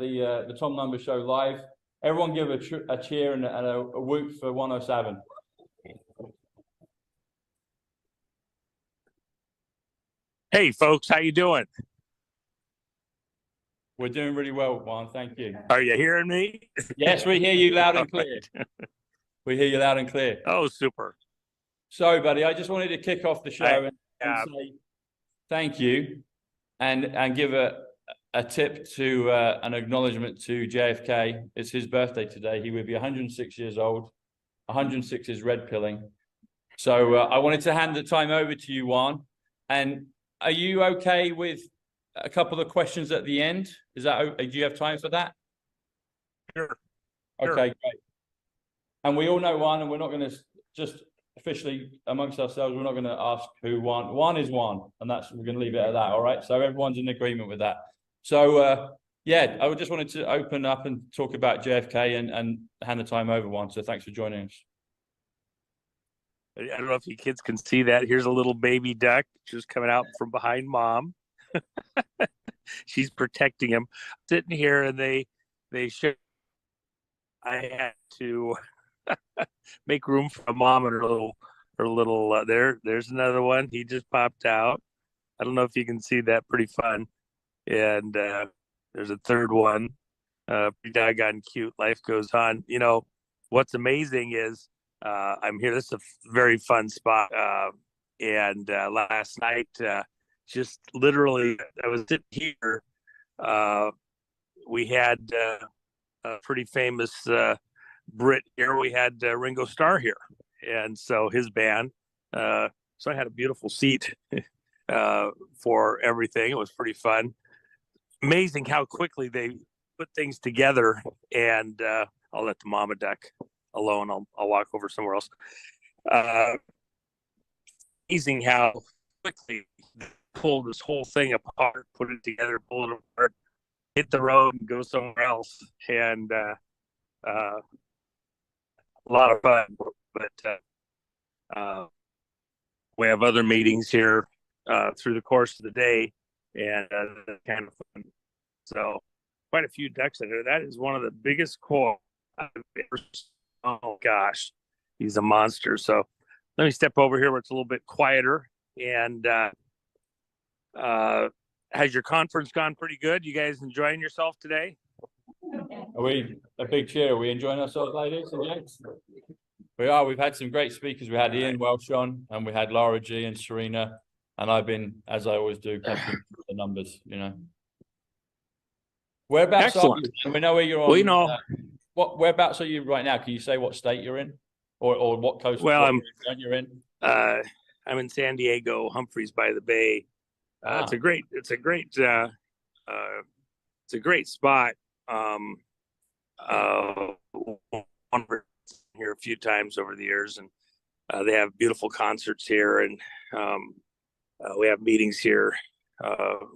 the Tom Number Show live. Everyone give a cheer and a whoop for 107. Hey, folks, how you doing? We're doing really well, Juan. Thank you. Are you hearing me? Yes, we hear you loud and clear. We hear you loud and clear. Oh, super. So, buddy, I just wanted to kick off the show and say thank you and give a tip to an acknowledgement to JFK. It's his birthday today. He would be 106 years old. 106 is red pilling. So I wanted to hand the time over to you, Juan. And are you okay with a couple of questions at the end? Is that, do you have time for that? Sure. Okay, great. And we all know Juan, and we're not going to just officially amongst ourselves, we're not going to ask who won. One is one, and we're going to leave it at that. All right. So everyone's in agreement with that. So yeah, I just wanted to open up and talk about JFK and hand the time over, Juan. So thanks for joining us. I don't know if you kids can see that. Here's a little baby duck just coming out from behind mom. She's protecting him. Sitting here, and they should. I had to make room for mom and her little. There's another one. He just popped out. I don't know if you can see that. Pretty fun. And there's a third one. Pretty doggone cute. Life goes on. You know what's amazing is. I'm here. This is a very fun spot. And last night, just literally, I was sitting here. We had a pretty famous Brit here. We had Ringo Starr here. And so his band. So I had a beautiful seat for everything. It was pretty fun. Amazing how quickly they put things together. And I'll let the mama duck alone. I'll walk over somewhere else. Amazing how quickly they pull this whole thing apart, put it together, pull it apart, hit the road, and go somewhere else. And a lot of fun. But we have other meetings here through the course of the day, and kind of fun. So quite a few ducks in there. That is one of the biggest calls I've ever seen. Oh gosh, he's a monster. So let me step over here where it's a little bit quieter. And has your conference gone pretty good? You guys enjoying yourself today? Are we a big cheer? Are we enjoying ourselves, ladies and gents? We are. We've had some great speakers. We had Ian Welsh on, and we had Laura G and Serena. And I've been, as I always do, the numbers. You know. Whereabouts Excellent. are you? And we know where you're on. Well, you know. Whereabouts are you right now? Can you say what state you're in, or what coast? Well, you're in. I'm in San Diego, Humphreys by the Bay. It's a great spot. Here a few times over the years, and they have beautiful concerts here, and we have meetings here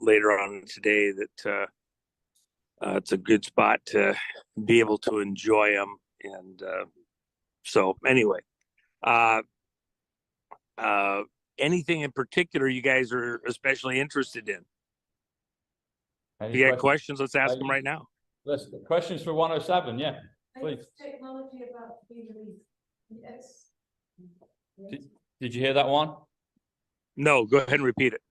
later on today that. It's a good spot to be able to enjoy them. And so anyway, anything in particular you guys are especially interested in? If you got questions, let's ask them right now. Questions for 107, yeah, please. Technology about to be released. Yes. Did you hear that one? No, go ahead and repeat it.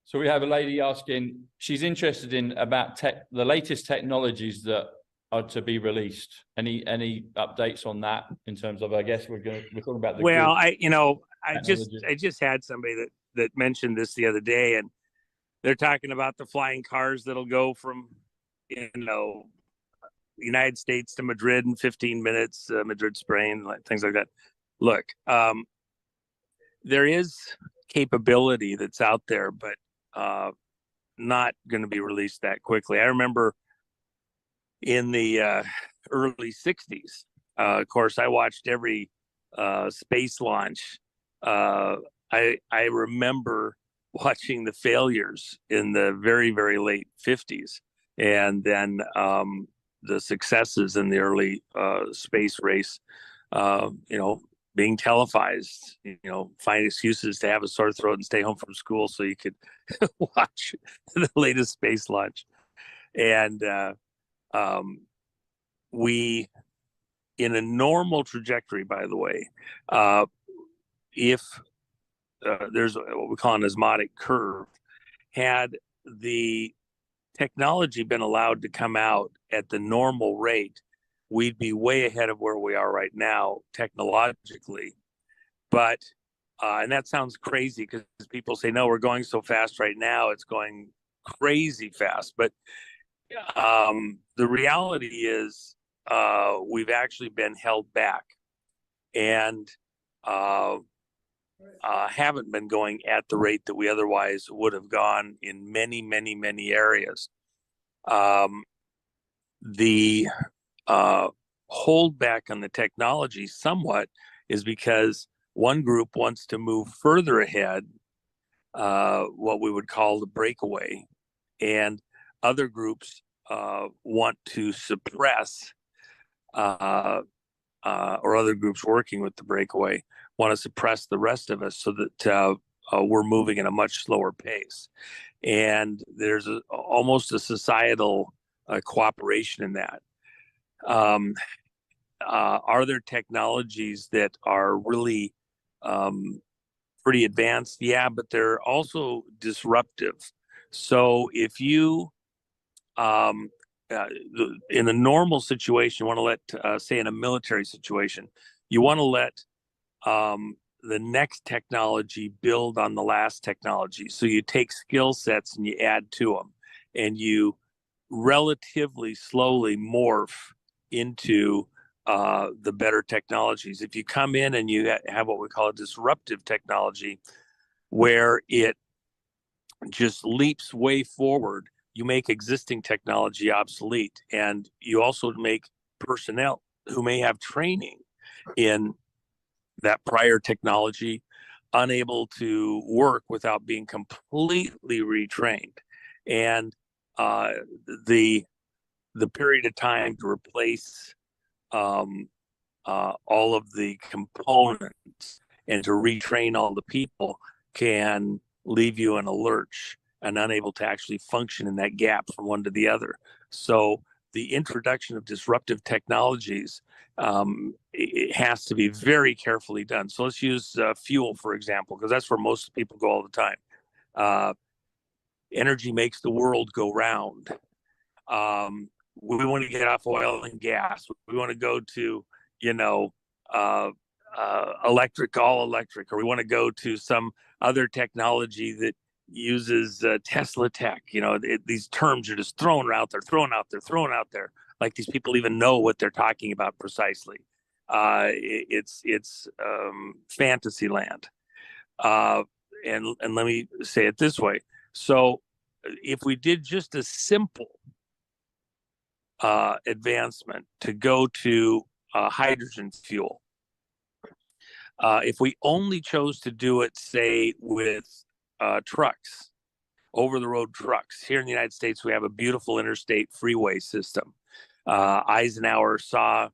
So we have a lady asking, she's interested in about the latest technologies that are to be released. Any updates on that in terms of, I guess we're talking about the I just had somebody that mentioned this the other day, and they're talking about the flying cars that'll go from United States to Madrid in 15 minutes, Madrid, Spain, things like that. Look, there is capability that's out there, but not going to be released that quickly. I remember in the early 60s, of course, I watched every space launch. I remember watching the failures in the very, very late 50s, and then the successes in the early space race, being televised, find excuses to have a sore throat and stay home from school so you could watch the latest space launch. And we, in a normal trajectory, by the way, if there's what we call an osmotic curve, had the technology been allowed to come out at the normal rate, we'd be way ahead of where we are right now technologically. But and that sounds crazy because people say, no, we're going so fast right now, it's going crazy fast. But the reality is we've actually been held back and haven't been going at the rate that we otherwise would have gone in many, many, many areas. The hold back on the technology somewhat is because one group wants to move further ahead, what we would call the breakaway, and other groups want to suppress, or other groups working with the breakaway want to suppress the rest of us so that we're moving at a much slower pace. And there's almost a societal cooperation in that. Are there technologies that are really pretty advanced? Yeah, but they're also disruptive. So if you, in a normal situation, you want to let, say in a military situation, you want to let the next technology build on the last technology. So you take skill sets and you add to them, and you relatively slowly morph into the better technologies. If you come in and you have what we call a disruptive technology, where it just leaps way forward, you make existing technology obsolete, and you also make personnel who may have training in that prior technology unable to work without being completely retrained. And the period of time to replace all of the components and to retrain all the people can leave you in a lurch and unable to actually function in that gap from one to the other. So the introduction of disruptive technologies, it has to be very carefully done. So let's use fuel, for example, because that's where most people go all the time. Energy makes the world go round. We want to get off oil and gas. We want to go to, electric, all electric, or we want to go to some other technology that uses Tesla tech. These terms are just thrown out there, like these people even know what they're talking about precisely. It's fantasy land. And let me say it this way. So if we did just a simple advancement to go to hydrogen fuel, if we only chose to do it, say, with trucks, over-the-road trucks. Here in the United States, we have a beautiful interstate freeway system. Eisenhower saw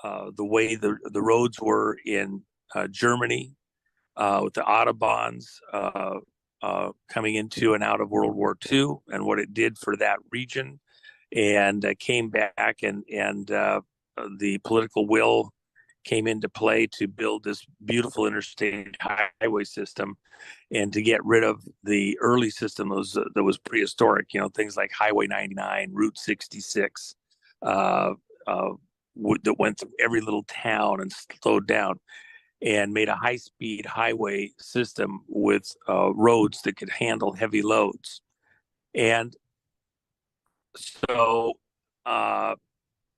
the way the roads were in Germany with the Autobahns coming into and out of World War II, and what it did for that region, and came back, and the political will came into play to build this beautiful interstate highway system, and to get rid of the early system that was prehistoric, things like Highway 99, Route 66, that went through every little town and slowed down, and made a high-speed highway system with roads that could handle heavy loads. And so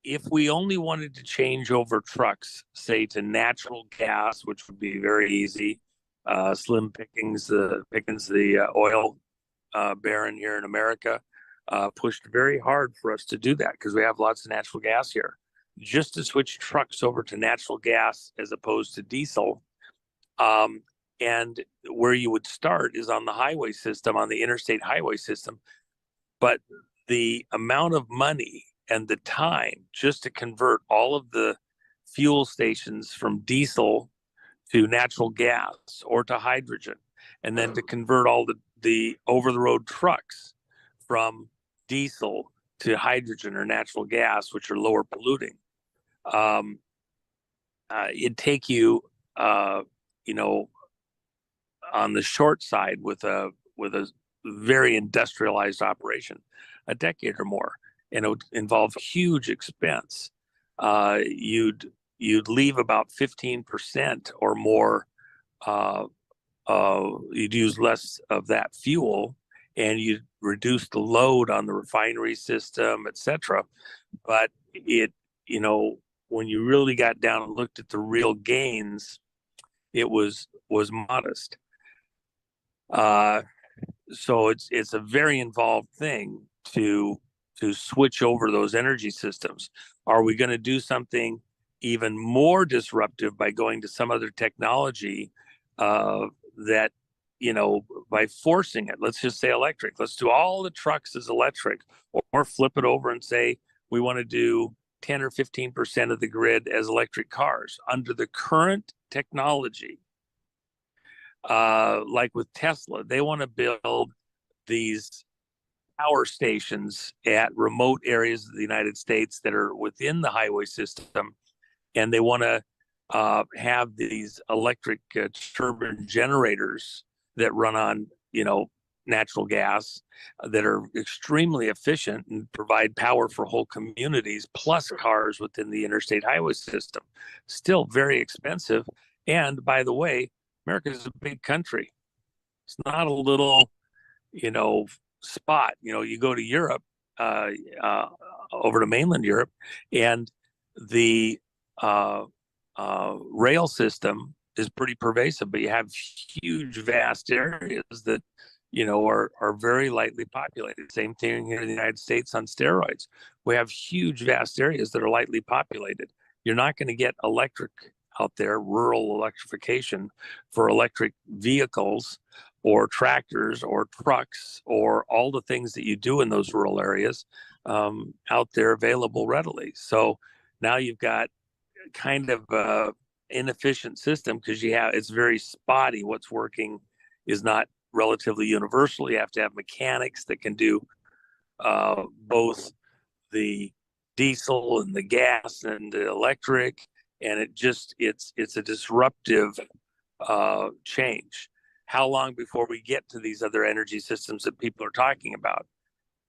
if we only wanted to change over trucks, say, to natural gas, which would be very easy, Slim Pickens, the oil baron here in America, pushed very hard for us to do that because we have lots of natural gas here. Just to switch trucks over to natural gas as opposed to diesel, and where you would start is on the highway system, on the interstate highway system. But the amount of money and the time just to convert all of the fuel stations from diesel to natural gas or to hydrogen, and then to convert all the over-the-road trucks from diesel to hydrogen or natural gas, which are lower polluting. It'd take you, you know, on the short side with a very industrialized operation, a decade or more, and it would involve huge expense. You'd leave about 15% or more. You'd use less of that fuel, and you'd reduce the load on the refinery system, etc. But it, you know, when you really got down and looked at the real gains, it was modest. So it's a very involved thing to switch over those energy systems. Are we going to do something even more disruptive by going to some other technology that, you know, by forcing it? Let's just say electric. Let's do all the trucks as electric, or flip it over and say we want to do 10 or 15% of the grid as electric cars. Under the current technology, like with Tesla, they want to build these power stations at remote areas of the United States that are within the highway system, and they want to have these electric turbine generators that run on, you know, natural gas, that are extremely efficient and provide power for whole communities, plus cars within the interstate highway system. Still very expensive. And by the way, America is a big country. It's not a little, you know, spot. You know, you go to Europe, over to mainland Europe, and the rail system is pretty pervasive, but you have huge, vast areas that, you know, are very lightly populated. Same thing here in the United States on steroids. We have huge, vast areas that are lightly populated. You're not going to get electric out there, rural electrification for electric vehicles or tractors or trucks or all the things that you do in those rural areas out there available readily. So now you've got kind of a inefficient system because it's very spotty. What's working is not relatively universal. You have to have mechanics that can do both the diesel and the gas and the electric, and it's a disruptive change. How long before we get to these other energy systems that people are talking about?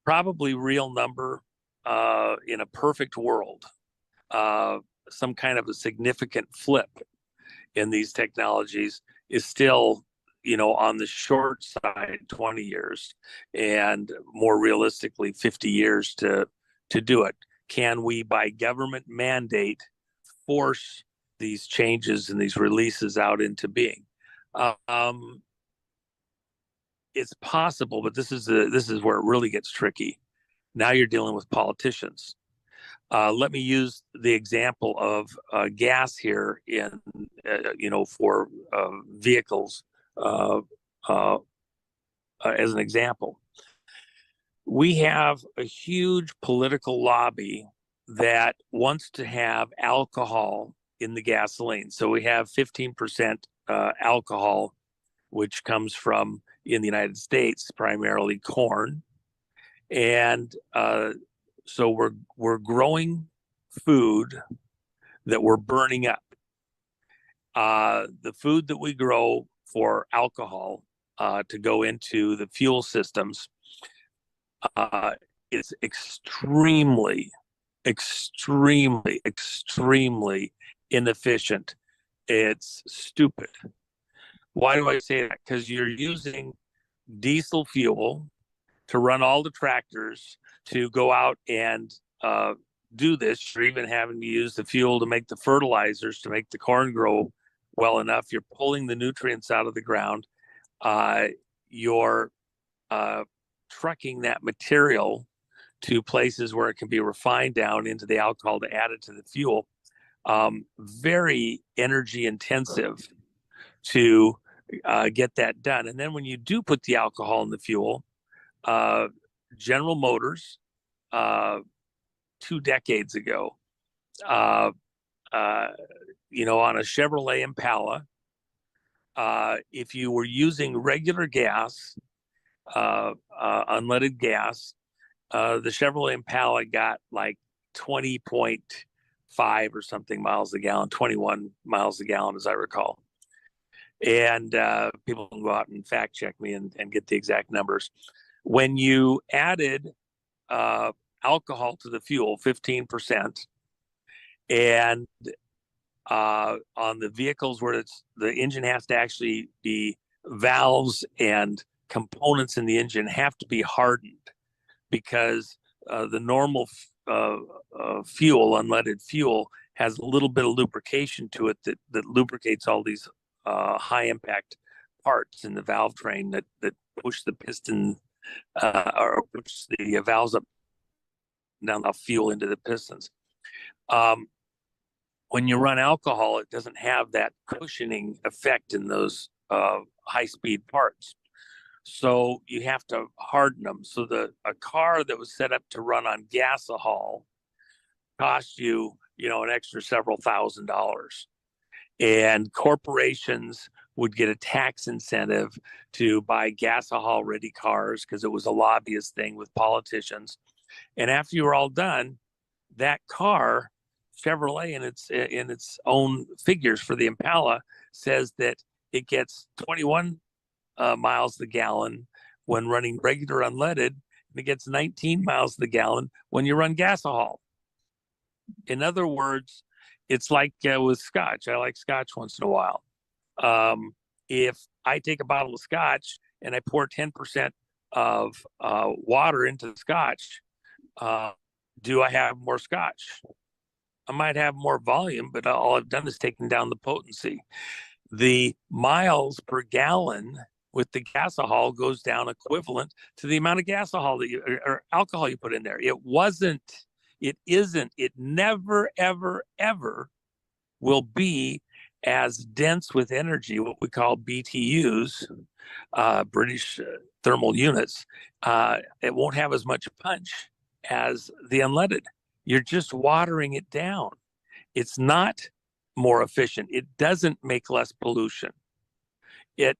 Probably real number in a perfect world, some kind of a significant flip in these technologies is still, you know, on the short side, 20 years, and more realistically 50 years to do it. Can we, by government mandate, force these changes and these releases out into being? It's possible, but this is where it really gets tricky. Now you're dealing with politicians. Let me use the example of gas here in, you know, for vehicles as an example. We have a huge political lobby that wants to have alcohol in the gasoline. So we have 15% alcohol, which comes from, in the United States, primarily corn. And so we're growing food that we're burning up. The food that we grow for alcohol to go into the fuel systems is extremely inefficient. It's stupid. Why do I say that? Because you're using diesel fuel to run all the tractors to go out and do this. You're even having to use the fuel to make the fertilizers to make the corn grow well enough. You're pulling the nutrients out of the ground. You're trucking that material to places where it can be refined down into the alcohol to add it to the fuel. Very energy intensive to get that done. And then when you do put the alcohol in the fuel, General Motors, 2 decades ago, you know, on a Chevrolet Impala, if you were using regular gas, unleaded gas, the Chevrolet Impala got like 20.5 or something miles a gallon, 21 miles a gallon, as I recall. And people can go out and fact check me and get the exact numbers. When you added alcohol to the fuel, 15%, and on the vehicles where the engine has to actually be, valves and components in the engine have to be hardened, because the normal fuel, unleaded fuel, has a little bit of lubrication to it that lubricates all these high impact parts in the valve train that push the piston or push the valves up and down the fuel into the pistons. When you run alcohol, it doesn't have that cushioning effect in those high-speed parts. So you have to harden them. So a car that was set up to run on gasohol cost you, an extra several $1,000s. And corporations would get a tax incentive to buy gasohol-ready cars because it was a lobbyist thing with politicians. And after you were all done, that car, Chevrolet in its own figures for the Impala, says that it gets 21 miles a gallon when running regular unleaded, and it gets 19 miles a gallon when you run gasohol. In other words, it's like with scotch. I like scotch once in a while. If I take a bottle of scotch and I pour 10% of water into the scotch, do I have more scotch? I might have more volume, but all I've done is taken down the potency. The miles per gallon with the gasohol goes down equivalent to the amount of gasohol that or alcohol you put in there. It never, ever, ever will be as dense with energy, what we call BTUs, British thermal units. It won't have as much punch as the unleaded. You're just watering it down. It's not more efficient. It doesn't make less pollution. You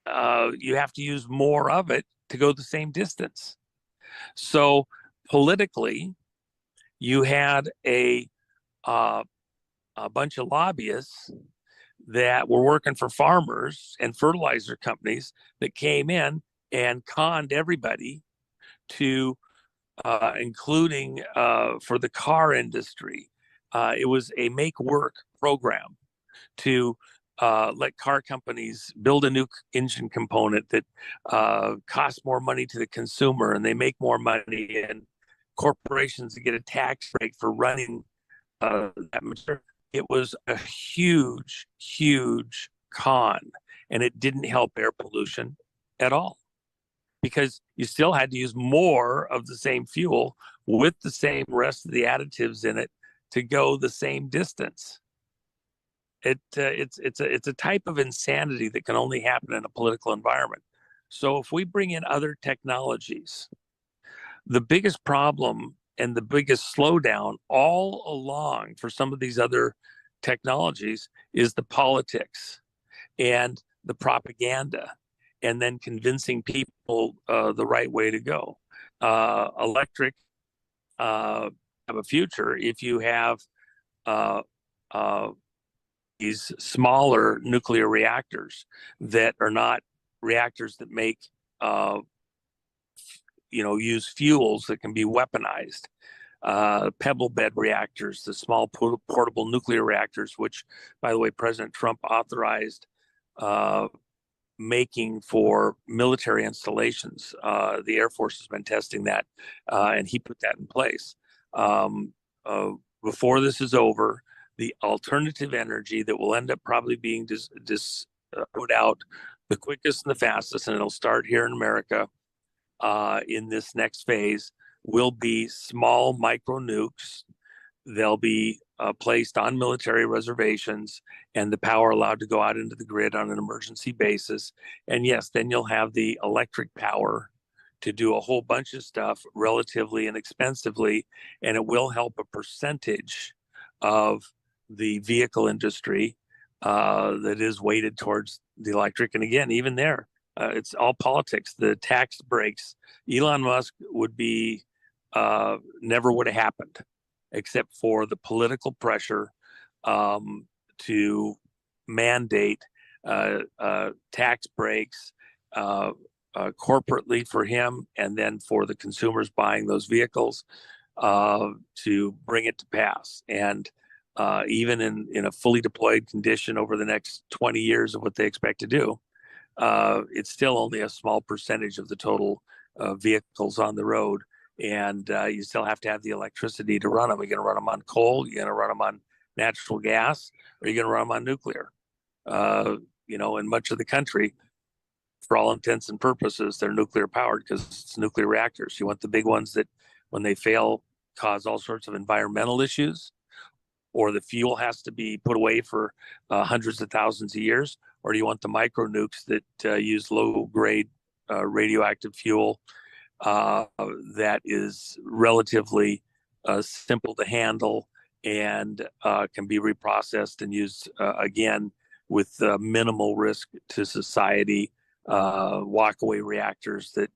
have to use more of it to go the same distance. So politically, you had a bunch of lobbyists that were working for farmers and fertilizer companies that came in and conned everybody to, including for the car industry. It was a make work program to let car companies build a new engine component that costs more money to the consumer, and they make more money, and corporations get a tax break for running that material. It was a huge, huge con, and it didn't help air pollution at all, because you still had to use more of the same fuel with the same rest of the additives in it to go the same distance. It's a type of insanity that can only happen in a political environment. So if we bring in other technologies, the biggest problem and the biggest slowdown all along for some of these other technologies is the politics and the propaganda, and then convincing people the right way to go. Electric have a future if you have these smaller nuclear reactors that are not reactors that make use fuels that can be weaponized. Pebble bed reactors, the small portable nuclear reactors, which, by the way, President Trump authorized making for military installations. The Air Force has been testing that, and he put that in place. Before this is over, the alternative energy that will end up probably being put out the quickest and the fastest, and it'll start here in America in this next phase, will be small micro nukes. They'll be placed on military reservations, and the power allowed to go out into the grid on an emergency basis. And yes, then you'll have the electric power to do a whole bunch of stuff relatively inexpensively, and it will help a percentage of the vehicle industry that is weighted towards the electric. And again, even there, it's all politics. The tax breaks, Elon Musk would be, never would have happened except for the political pressure to mandate tax breaks corporately for him, and then for the consumers buying those vehicles to bring it to pass. And even in a fully deployed condition over the next 20 years of what they expect to do, it's still only a small percentage of the total vehicles on the road. And you still have to have the electricity to run them. You're going to run them on coal, you're going to run them on natural gas, or you're going to run them on nuclear. In much of the country, for all intents and purposes, they're nuclear powered because it's nuclear reactors. You want the big ones that, when they fail, cause all sorts of environmental issues, or the fuel has to be put away for hundreds of thousands of years, or do you want the micro nukes that use low grade radioactive fuel that is relatively simple to handle and can be reprocessed and used again with minimal risk to society, walkaway reactors that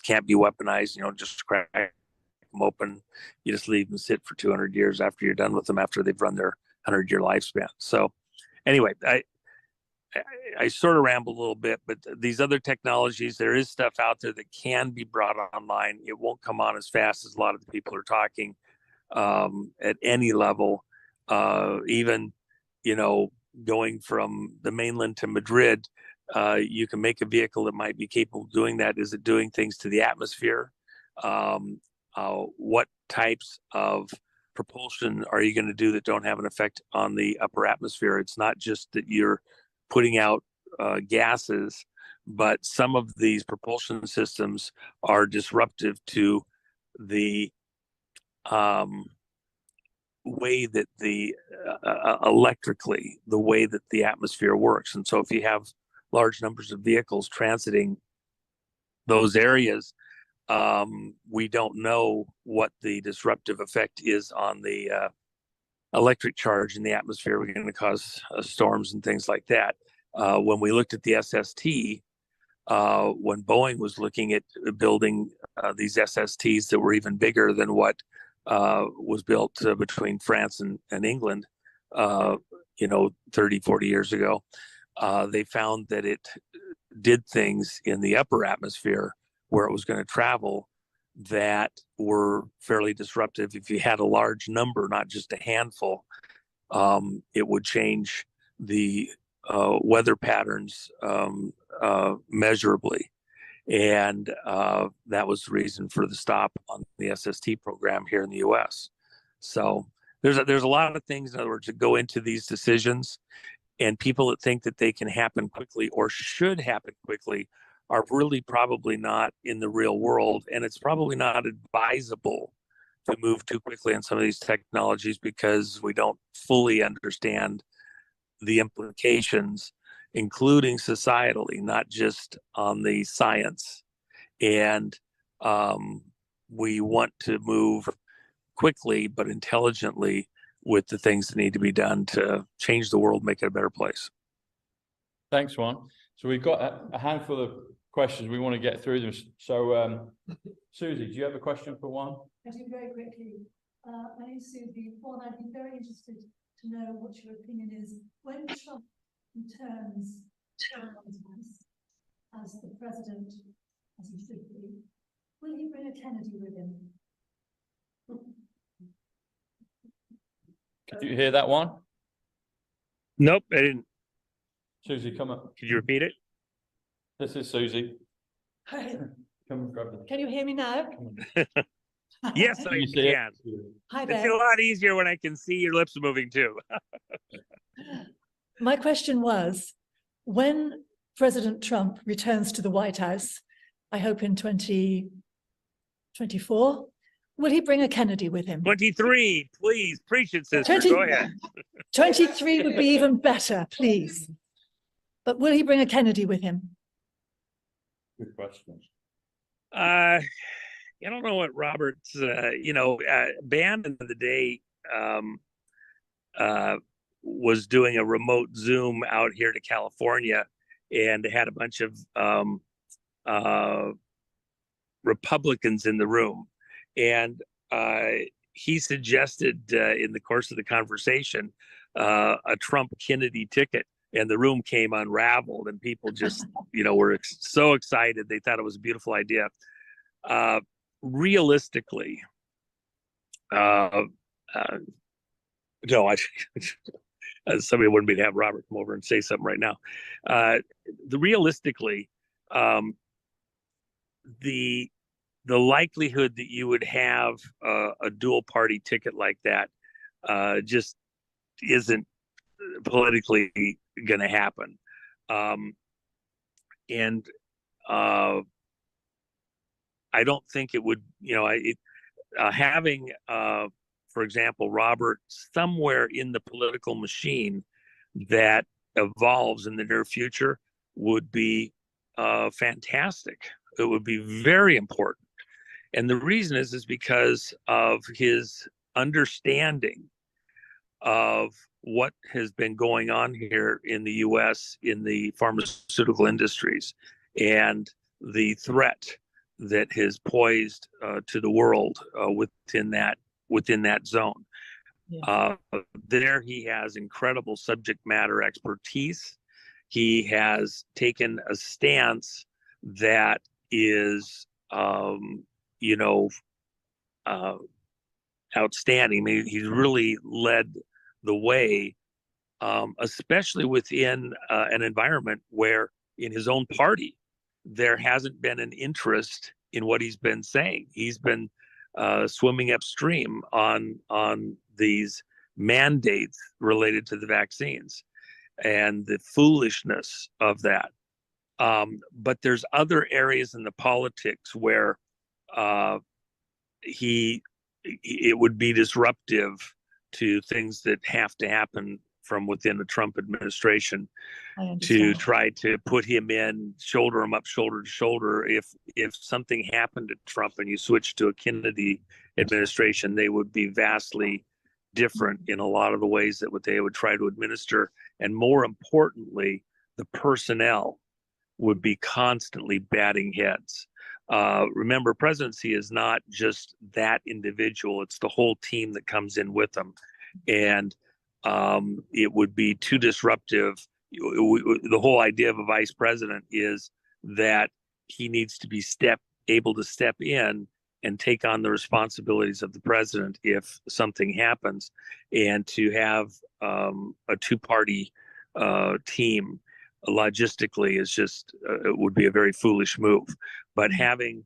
can't be weaponized. Just crack them open, you just leave them sit for 200 years after you're done with them, after they've run their 100-year lifespan. So anyway, I sort of rambled a little bit, but these other technologies, there is stuff out there that can be brought online. It won't come on as fast as a lot of the people are talking at any level. Even, going from the mainland to Madrid, you can make a vehicle that might be capable of doing that. Is it doing things to the atmosphere? What types of propulsion are you going to do that don't have an effect on the upper atmosphere? It's not just that you're putting out gases, but some of these propulsion systems are disruptive to the way that the electrically, the way that the atmosphere works. And so if you have large numbers of vehicles transiting those areas, we don't know what the disruptive effect is on the electric charge in the atmosphere. We're going to cause storms and things like that. When we looked at the SST, when Boeing was looking at building these SSTs that were even bigger than what was built between France and England, 30, 40 years ago, they found that it did things in the upper atmosphere where it was going to travel that were fairly disruptive. If you had a large number, not just a handful, it would change the weather patterns measurably. And that was the reason for the stop on the SST program here in the US. So there's a lot of things, in other words, that go into these decisions, and people that think that they can happen quickly or should happen quickly are really probably not in the real world. And it's probably not advisable to move too quickly on some of these technologies because we don't fully understand the implications, including societally, not just on the science. And we want to move quickly but intelligently with the things that need to be done to change the world, make it a better place. Thanks, Juan. So we've got a handful of questions. We want to get through them. So, Susie, do you have a question for Juan? I do, very quickly. My name is Susie. Juan, I'd be very interested to know what your opinion is. When Trump returns as the president, as he should be, will he bring a Kennedy with him? Could you hear that one? Nope, I didn't. Susie, come up. Could you repeat it? This is Susie. Hi. Come and grab them. Can you hear me now? Yes, I You see it? can. Hi It's there. a lot easier when I can see your lips moving too. My question was, when President Trump returns to the White House, I hope in 2024, will he bring a Kennedy with him? 23, please, preach it, sister. Go ahead. 23 would be even better, please. But will he bring a Kennedy with him? Good question. I don't know what Robert's, band in the day was doing a remote Zoom out here to California, and had a bunch of Republicans in the room, and he suggested in the course of the conversation a Trump Kennedy ticket, and the room came unraveled, and people just were so excited. They thought it was a beautiful idea. Realistically, no, somebody wanted me to have Robert come over and say something right now. Realistically, the likelihood that you would have a dual party ticket like that just isn't politically going to happen. And I don't think it would, having, for example, Robert somewhere in the political machine that evolves in the near future would be fantastic. It would be very important. And the reason is because of his understanding of what has been going on here in the U.S. in the pharmaceutical industries and the threat that has poised to the world within that zone. Yeah. There he has incredible subject matter expertise. He has taken a stance that is outstanding. I mean, he's really led the way, especially within an environment where in his own party, there hasn't been an interest in what he's been saying. He's been swimming upstream on these mandates related to the vaccines and the foolishness of that. But there's other areas in the politics where it would be disruptive to things that have to happen from within the Trump administration to try to put him in, shoulder him up, shoulder to shoulder. If something happened to Trump and you switched to a Kennedy administration, they would be vastly different in a lot of the ways that what they would try to administer. And more importantly, the personnel would be constantly batting heads. Remember, presidency is not just that individual, it's the whole team that comes in with them. And it would be too disruptive. The whole idea of a vice president is that he needs to be able to step in and take on the responsibilities of the president if something happens, and to have a two-party team logistically is just it would be a very foolish move. But having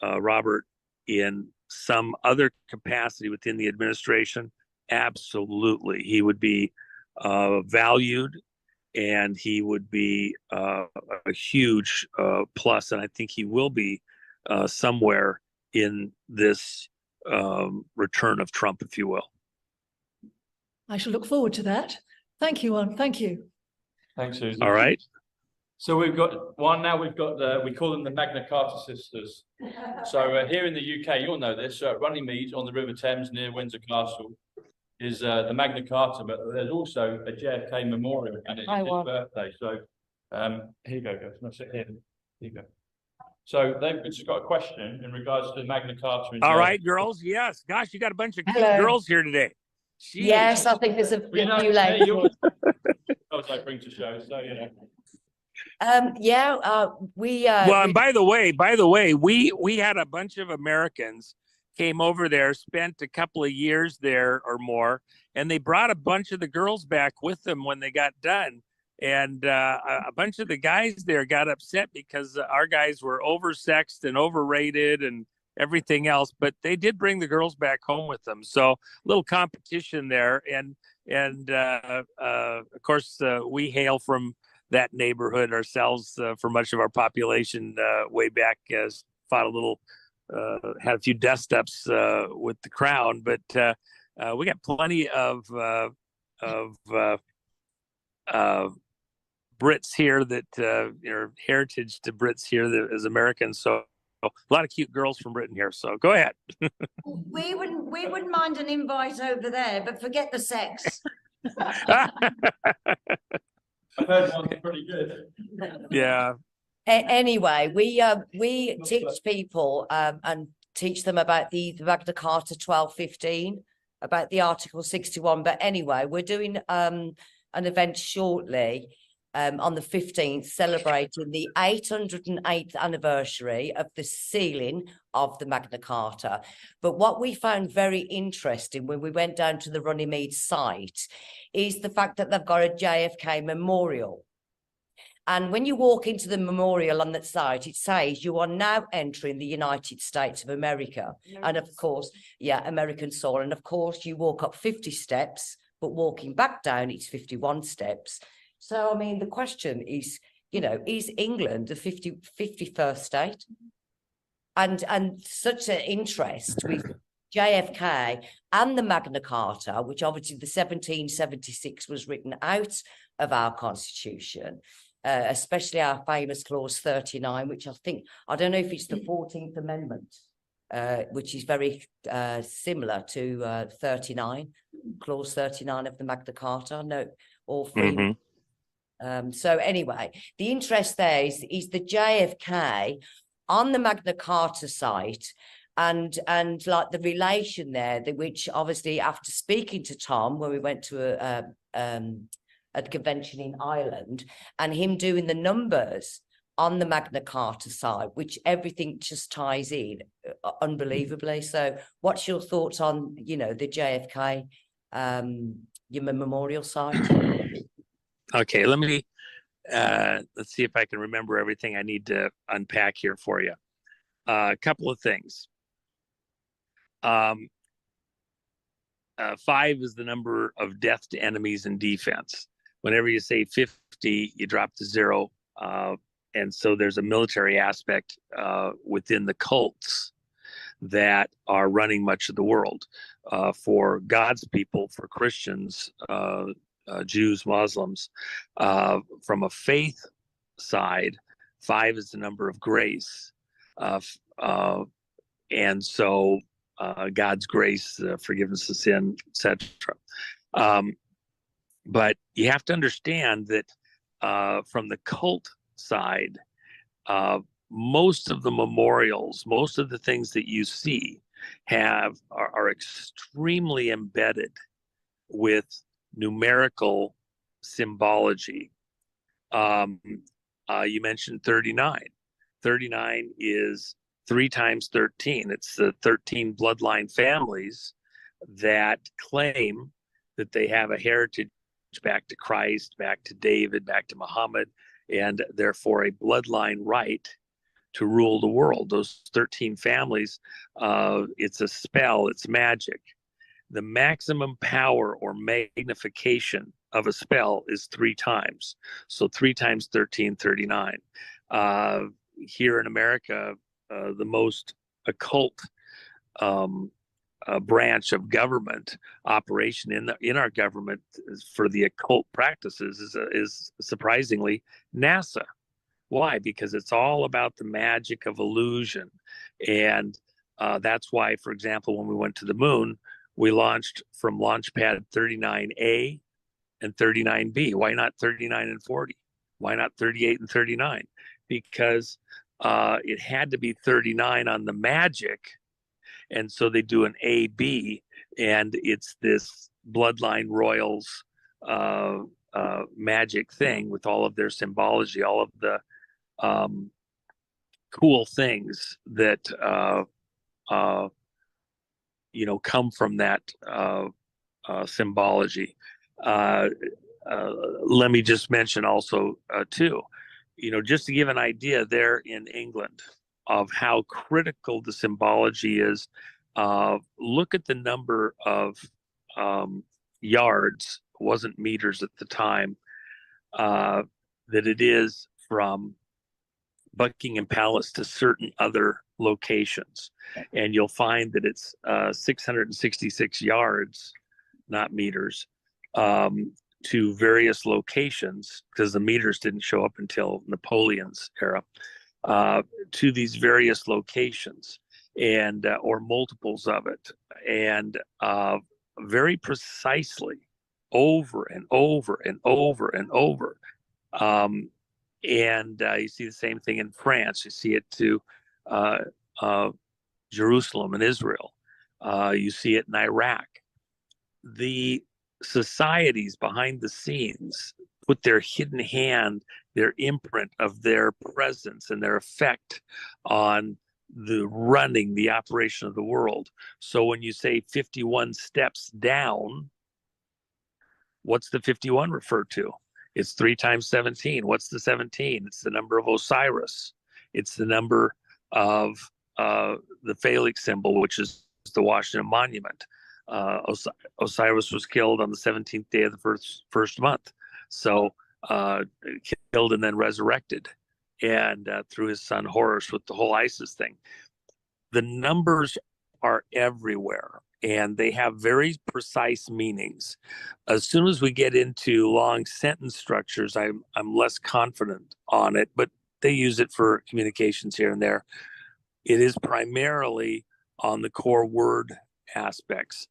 Robert in some other capacity within the administration, absolutely, he would be valued, and he would be a huge plus. And I think he will be somewhere in this return of Trump, if you will. I shall look forward to that. Thank you, Juan. Thank you. Thanks, Susan. All right. So we've got one now. We've got we call them the Magna Carta sisters. So here in the UK, you'll know this. Runnymede on the River Thames near Windsor Castle is the Magna Carta, but there's also a JFK memorial, and it's his birthday. So here you go, guys. No, sit here. Here you go. So they've just got a question in regards to Magna Carta. All right, girls. Yes. Gosh, you got a bunch of cute girls here today. Jeez. Yes, I think there's a few late. I bring to show, so you know. Well, and by the way, we had a bunch of Americans came over there, spent a couple of years there or more, and they brought a bunch of the girls back with them when they got done. And a bunch of the guys there got upset because our guys were oversexed and overrated and everything else, but they did bring the girls back home with them. So a little competition there. And of course, we hail from that neighborhood ourselves for much of our population way back, fought a little, had a few dust ups with the Crown, but we got plenty of Brits here that are heritage to Brits here that, as Americans. So a lot of cute girls from Britain here. So go ahead. we wouldn't mind an invite over there, but forget the sex. I third one's pretty good. Yeah. Anyway, we teach people and teach them about the Magna Carta 1215, about the Article 61. But anyway, we're doing an event shortly on the 15th, celebrating the 808th anniversary of the sealing of the Magna Carta. But what we found very interesting when we went down to the Runnymede site is the fact that they've got a JFK memorial. And when you walk into the memorial on that site, it says you are now entering the United States of America. And of course, yeah, American soil. And of course, you walk up 50 steps, but walking back down, it's 51 steps. So, I mean, the question is, you know, is England the 51st state? And such an interest with JFK and the Magna Carta, which obviously the 1776 was written out of our constitution, especially our famous clause 39, which I don't know if it's the 14th Amendment, which is very similar to 39, clause 39 of the Magna Carta, no, all three. So anyway, the interest there is the JFK on the Magna Carta site, and like the relation there, which obviously after speaking to Tom when we went to a convention in Ireland, and him doing the numbers on the Magna Carta side, which everything just ties in unbelievably. So what's your thoughts on, you know, the JFK memorial site? Okay, let me let's see if I can remember everything I need to unpack here for you. A couple of things. 5 is the number of death to enemies in defense. Whenever you say 50, you drop to 0. And so there's a military aspect within the cults that are running much of the world. For God's people, for Christians, Jews, Muslims, from a faith side, 5 is the number of grace. And so God's grace, forgiveness of sin, etc. But you have to understand that from the cult side, most of the memorials, most of the things that you see are extremely embedded with numerical symbology. You mentioned 39. 39 is 3 times 13. It's the 13 bloodline families that claim that they have a heritage back to Christ, back to David, back to Muhammad, and therefore a bloodline right to rule the world. Those 13 families, it's a spell, it's magic. The maximum power or magnification of a spell is 3 times. So 3 times 13, 39. Here in America, the most occult branch of government operation in our government for the occult practices is surprisingly NASA. Why? Because it's all about the magic of illusion. And that's why, for example, when we went to the moon, we launched from launch pad 39A and 39B. Why not 39 and 40? Why not 38 and 39? Because it had to be 39 on the magic. And so they do an AB, and it's this bloodline royals magic thing with all of their symbology, all of the cool things that come from that symbology. Let me just mention also too, just to give an idea there in England of how critical the symbology is. Look at the number of yards, it wasn't meters at the time, that it is from Buckingham Palace to certain other locations. And you'll find that it's 666 yards, not meters, to various locations, because the meters didn't show up until Napoleon's era, to these various locations, and or multiples of it, and very precisely over and over and over and over And you see the same thing in France. You see it to Jerusalem and Israel. You see it in Iraq. The societies behind the scenes put their hidden hand, their imprint of their presence and their effect on the running, the operation of the world. So when you say 51 steps down, what's the 51 refer to? It's 3 times 17. What's the 17? It's the number of Osiris. It's the number of the phallic symbol, which is the Washington Monument. Osiris was killed on the 17th day of the first month. So killed and then resurrected, and through his son Horus with the whole Isis thing. The numbers are everywhere, and they have very precise meanings. As soon as we get into long sentence structures, I'm less confident on it, but they use it for communications here and there. It is primarily on the core word aspects.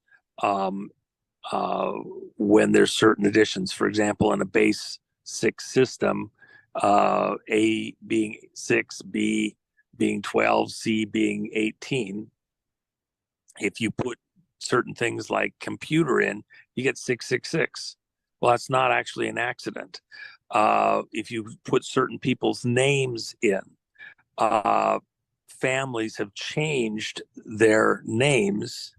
When there's certain additions, for example, in a base 6 system, A being 6, B being 12, C being 18. If you put certain things like computer in, you get 666. Well, that's not actually an accident. If you put certain people's names in, families have changed their names,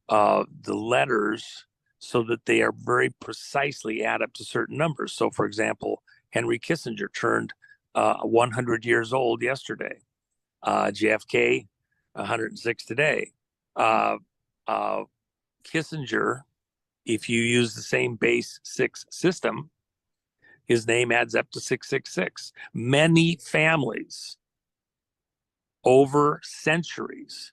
the letters, so that they are very precisely add up to certain numbers. So, for example, Henry Kissinger turned 100 years old yesterday. JFK, 106 today. Kissinger, if you use the same base 6 system, his name adds up to 666. Many families over centuries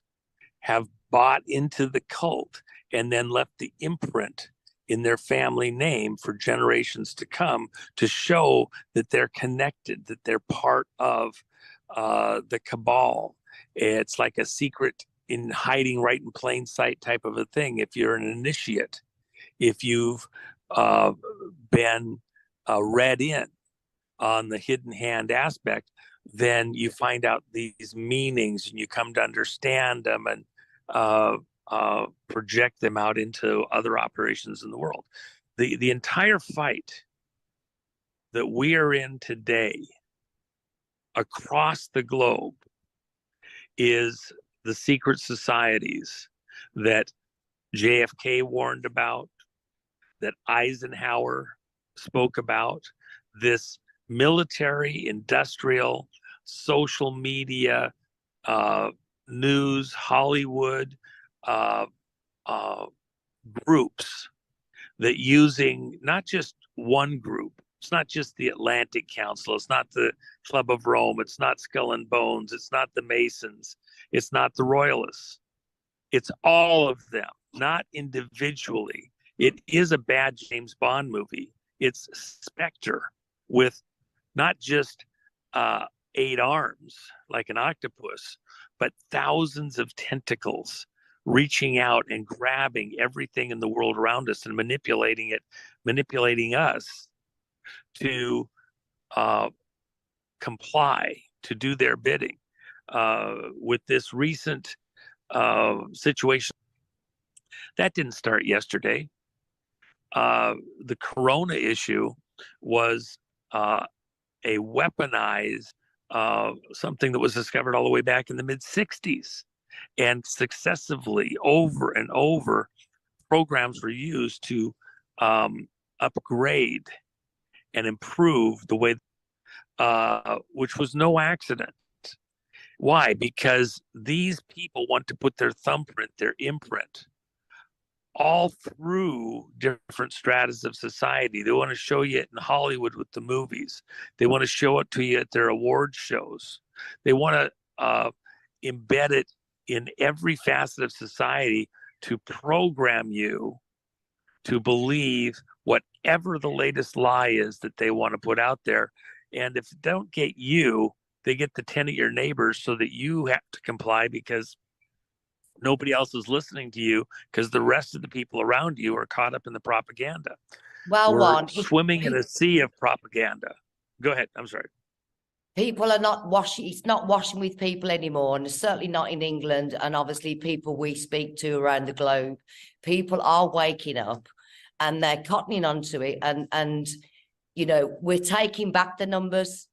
have bought into the cult and then left the imprint in their family name for generations to come to show that they're connected, that they're part of the cabal. It's like a secret in hiding right in plain sight type of a thing. If you're an initiate, if you've been read in on the hidden hand aspect, then you find out these meanings and you come to understand them and project them out into other operations in the world. The entire fight that we are in today across the globe is the secret societies that JFK warned about, that Eisenhower spoke about, this military, industrial, social media, news, Hollywood groups that using not just one group. It's not just the Atlantic Council. It's not the Club of Rome. It's not Skull and Bones. It's not the Masons. It's not the Royalists. It's all of them, not individually. It is a bad James Bond movie. It's Spectre with not just 8 arms like an octopus, but thousands of tentacles reaching out and grabbing everything in the world around us and manipulating us to comply, to do their bidding. With this recent situation, that didn't start yesterday. The corona issue was a weaponized something that was discovered all the way back in the mid-60s, and successively over and over programs were used to upgrade and improve the way, which was no accident. Why? Because these people want to put their thumbprint, their imprint, all through different stratas of society. They want to show you it in Hollywood with the movies. They want to show it to you at their award shows. They want to embed it in every facet of society to program you to believe whatever the latest lie is that they want to put out there. And if they don't get you, they get the 10 of your neighbors, so that you have to comply because nobody else is listening to you, because the rest of the people around you are caught up in the propaganda. Well, We're Juan, swimming in a sea of propaganda. Go ahead. I'm sorry. People are not washing, it's not washing with people anymore, and certainly not in England, and obviously people we speak to around the globe. People are waking up and they're cottoning onto it, and you know, we're taking back the numbers.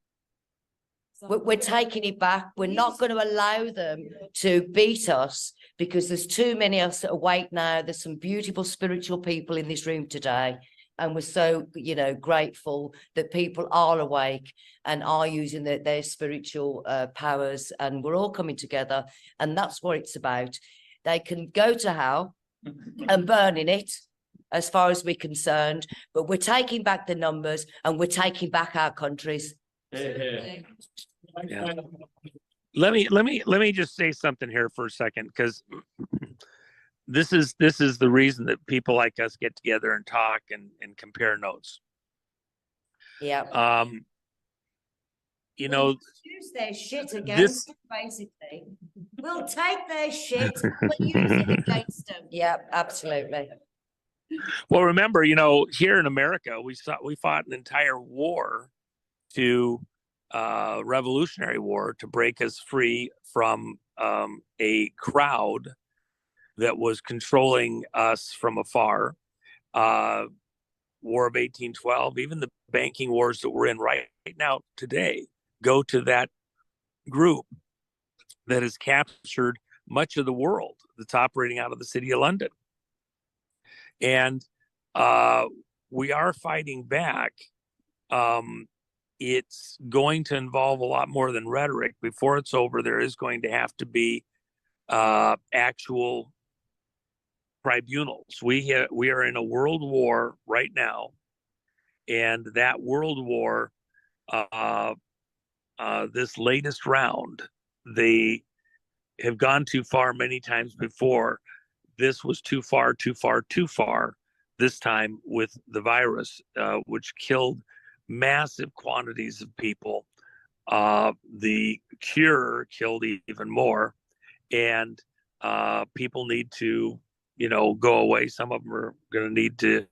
We're taking it back. We're not going to allow them to beat us, because there's too many of us that are awake now. There's some beautiful spiritual people in this room today. And we're so, you know, grateful that people are awake and are using their spiritual powers, and we're all coming together. And that's what it's about. They can go to hell and burn in it, as far as we're concerned, but we're taking back the numbers and we're taking back our countries. Yeah. Let me just say something here for a second, because this is the reason that people like us get together and talk and compare notes. Yeah. You know, use their shit against them, basically. We'll take their shit, but use it against them. Yeah, absolutely. Well, remember, you know, here in America, we fought an entire war revolutionary war to break us free from a crowd that was controlling us from afar. War of 1812, even the banking wars that we're in right now today, go to that group that has captured much of the world that's operating out of the city of London. And we are fighting back. It's going to involve a lot more than rhetoric. Before it's over, there is going to have to be actual tribunals. We are in a world war right now, and that world war, this latest round, they have gone too far many times before. This was too far this time with the virus, which killed massive quantities of people. The cure killed even more, and people need to, you know, go away. Some of them are going to need to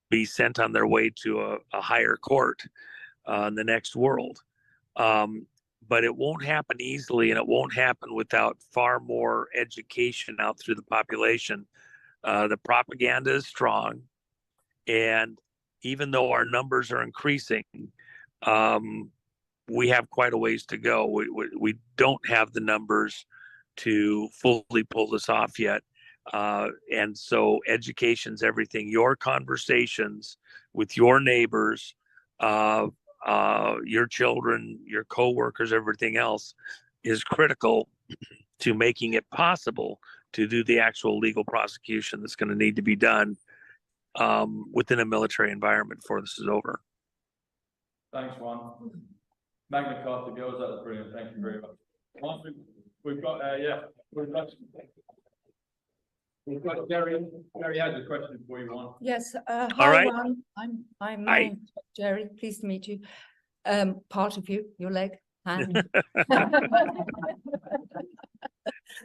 be sent on their way to a higher court in the next world. But it won't happen easily, and it won't happen without far more education out through the population. The propaganda is strong, and even though our numbers are increasing, we have quite a ways to go. We don't have the numbers to fully pull this off yet. And so education's everything. Your conversations with your neighbors, your children, your coworkers, everything else is critical to making it possible to do the actual legal prosecution that's going to need to be done within a military environment before this is over. Thanks, Juan. Magna Carta girls, that was brilliant. Thank you very much. We've got we've got Jerry. Jerry has a question for you, Juan. Yes. Hi, right. Juan. I'm Hi. Jerry. Pleased to meet you. Part of you, your leg, hand.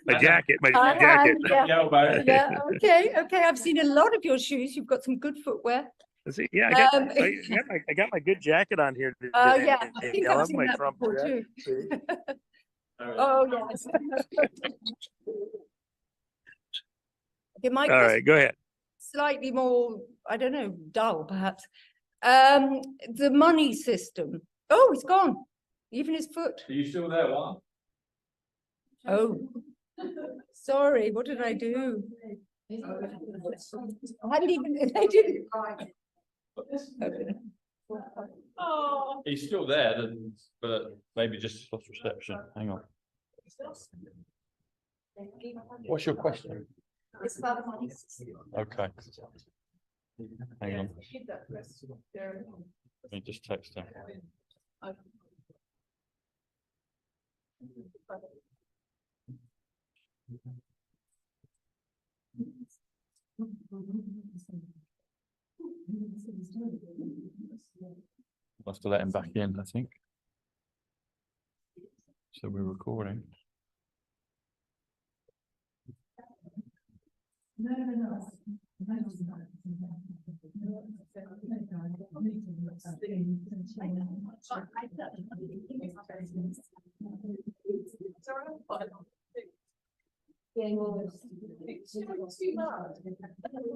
My jacket. Hand, yeah. Yeah, about it. Yeah. Okay. I've seen a lot of your shoes. You've got some good footwear. Yeah, I got my good jacket on here today. Yeah. I think I've seen my that Trump before jacket. too. Oh yes. Okay, my All right, go ahead. slightly more, I don't know, dull perhaps. The money system. Oh, it's gone. Even his foot. Are you still there, Juan? Oh, sorry. What did I do? I hadn't even. I didn't. Oh. He's still there, but maybe just lost reception. Hang on. What's your question? It's about the money system. Okay. Hang on. Let me just text him. Must have let him back in, I think. So we're recording. No.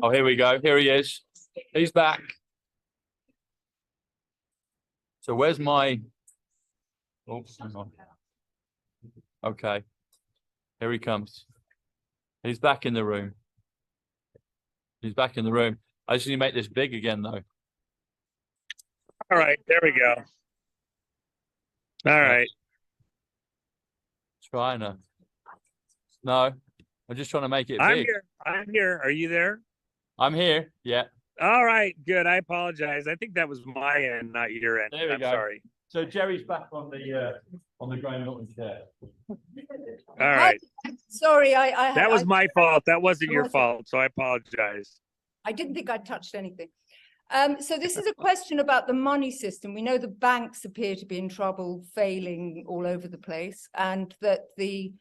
Oh, here we go. Here he is. He's back. So where's my... Oh, hang on. Okay. Here he comes. He's back in the room. He's back in the room. I just need to make this big again, though. All right, there we go. All right. Trying to. No, I'm just trying to make it I'm big. here. I'm here. Are you there? I'm here. Yeah. All right, good. I apologize. I think that was my end, not your end. There we I'm go. sorry. So Jerry's back on the Graham Norton chair. All right. Sorry, I That was my fault. That wasn't your wasn't. fault. So I apologize. I didn't think I touched anything. So this is a question about the money system. We know the banks appear to be in trouble, failing all over the place, and that the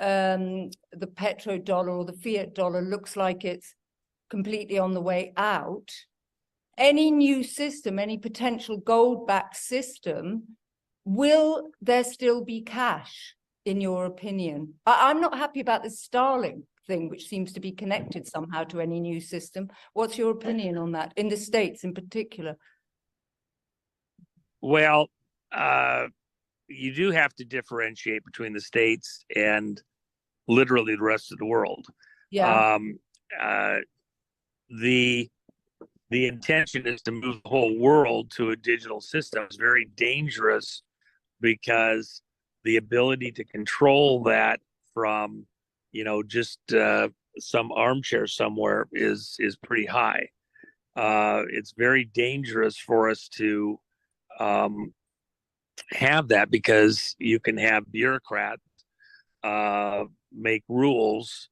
petrodollar or the fiat dollar looks like it's completely on the way out. Any new system, any potential gold-backed system, will there still be cash, in your opinion? I'm not happy about this Starlink thing, which seems to be connected somehow to any new system. What's your opinion on that, in the States in particular? Well, you do have to differentiate between the States and literally the rest of the world. Yeah. The intention is to move the whole world to a digital system. It's very dangerous because the ability to control that from, just some armchair somewhere is pretty high. It's very dangerous for us to have that, because you can have bureaucrats make rules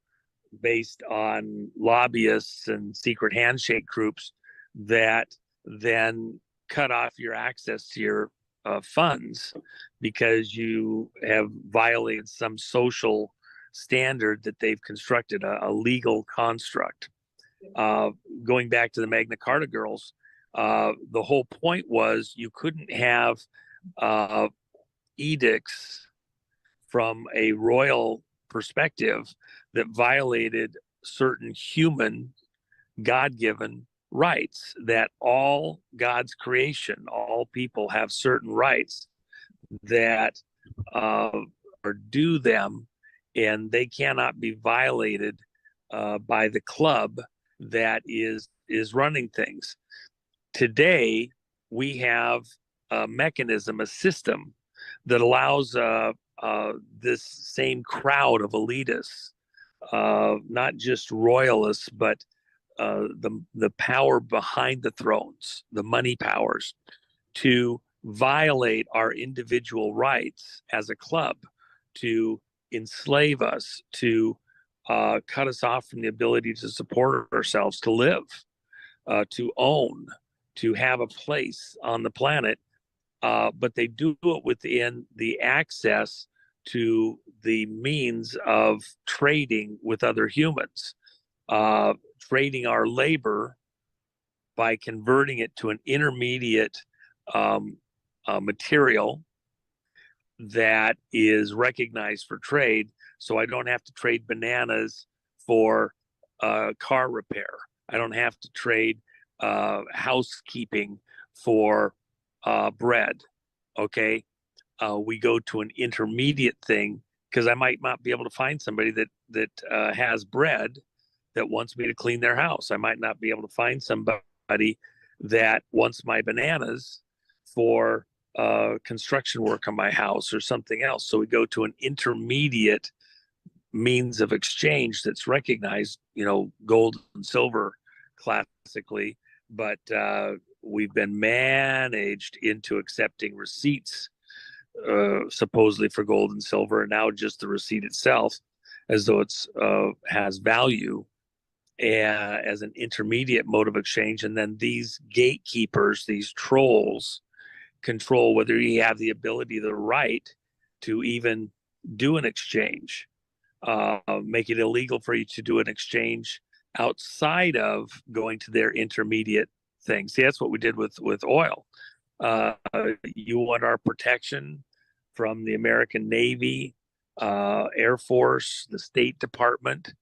based on lobbyists and secret handshake groups that then cut off your access to your funds because you have violated some social standard that they've constructed, a legal construct. Going back to the Magna Carta girls, the whole point was you couldn't have edicts from a royal perspective that violated certain human God-given rights, that all God's creation, all people have certain rights that are due them, and they cannot be violated by the club that is running things. Today, we have a mechanism, a system that allows this same crowd of elitists, not just royalists, but the power behind the thrones, the money powers, to violate our individual rights as a club, to enslave us, to cut us off from the ability to support ourselves, to live, to own, to have a place on the planet. But they do it within the access to the means of trading with other humans, trading our labor by converting it to an intermediate material that is recognized for trade. So I don't have to trade bananas for car repair. I don't have to trade housekeeping for bread. Okay. We go to an intermediate thing, because I might not be able to find somebody that has bread that wants me to clean their house. I might not be able to find somebody that wants my bananas for construction work on my house or something else. So we go to an intermediate means of exchange that's recognized, gold and silver classically, but we've been managed into accepting receipts supposedly for gold and silver, and now just the receipt itself as though it's has value as an intermediate mode of exchange. And then these gatekeepers, these trolls, control whether you have the ability, the right to even do an exchange, make it illegal for you to do an exchange outside of going to their intermediate thing. See, that's what we did with oil. You want our protection from the American Navy, Air Force, the State Department,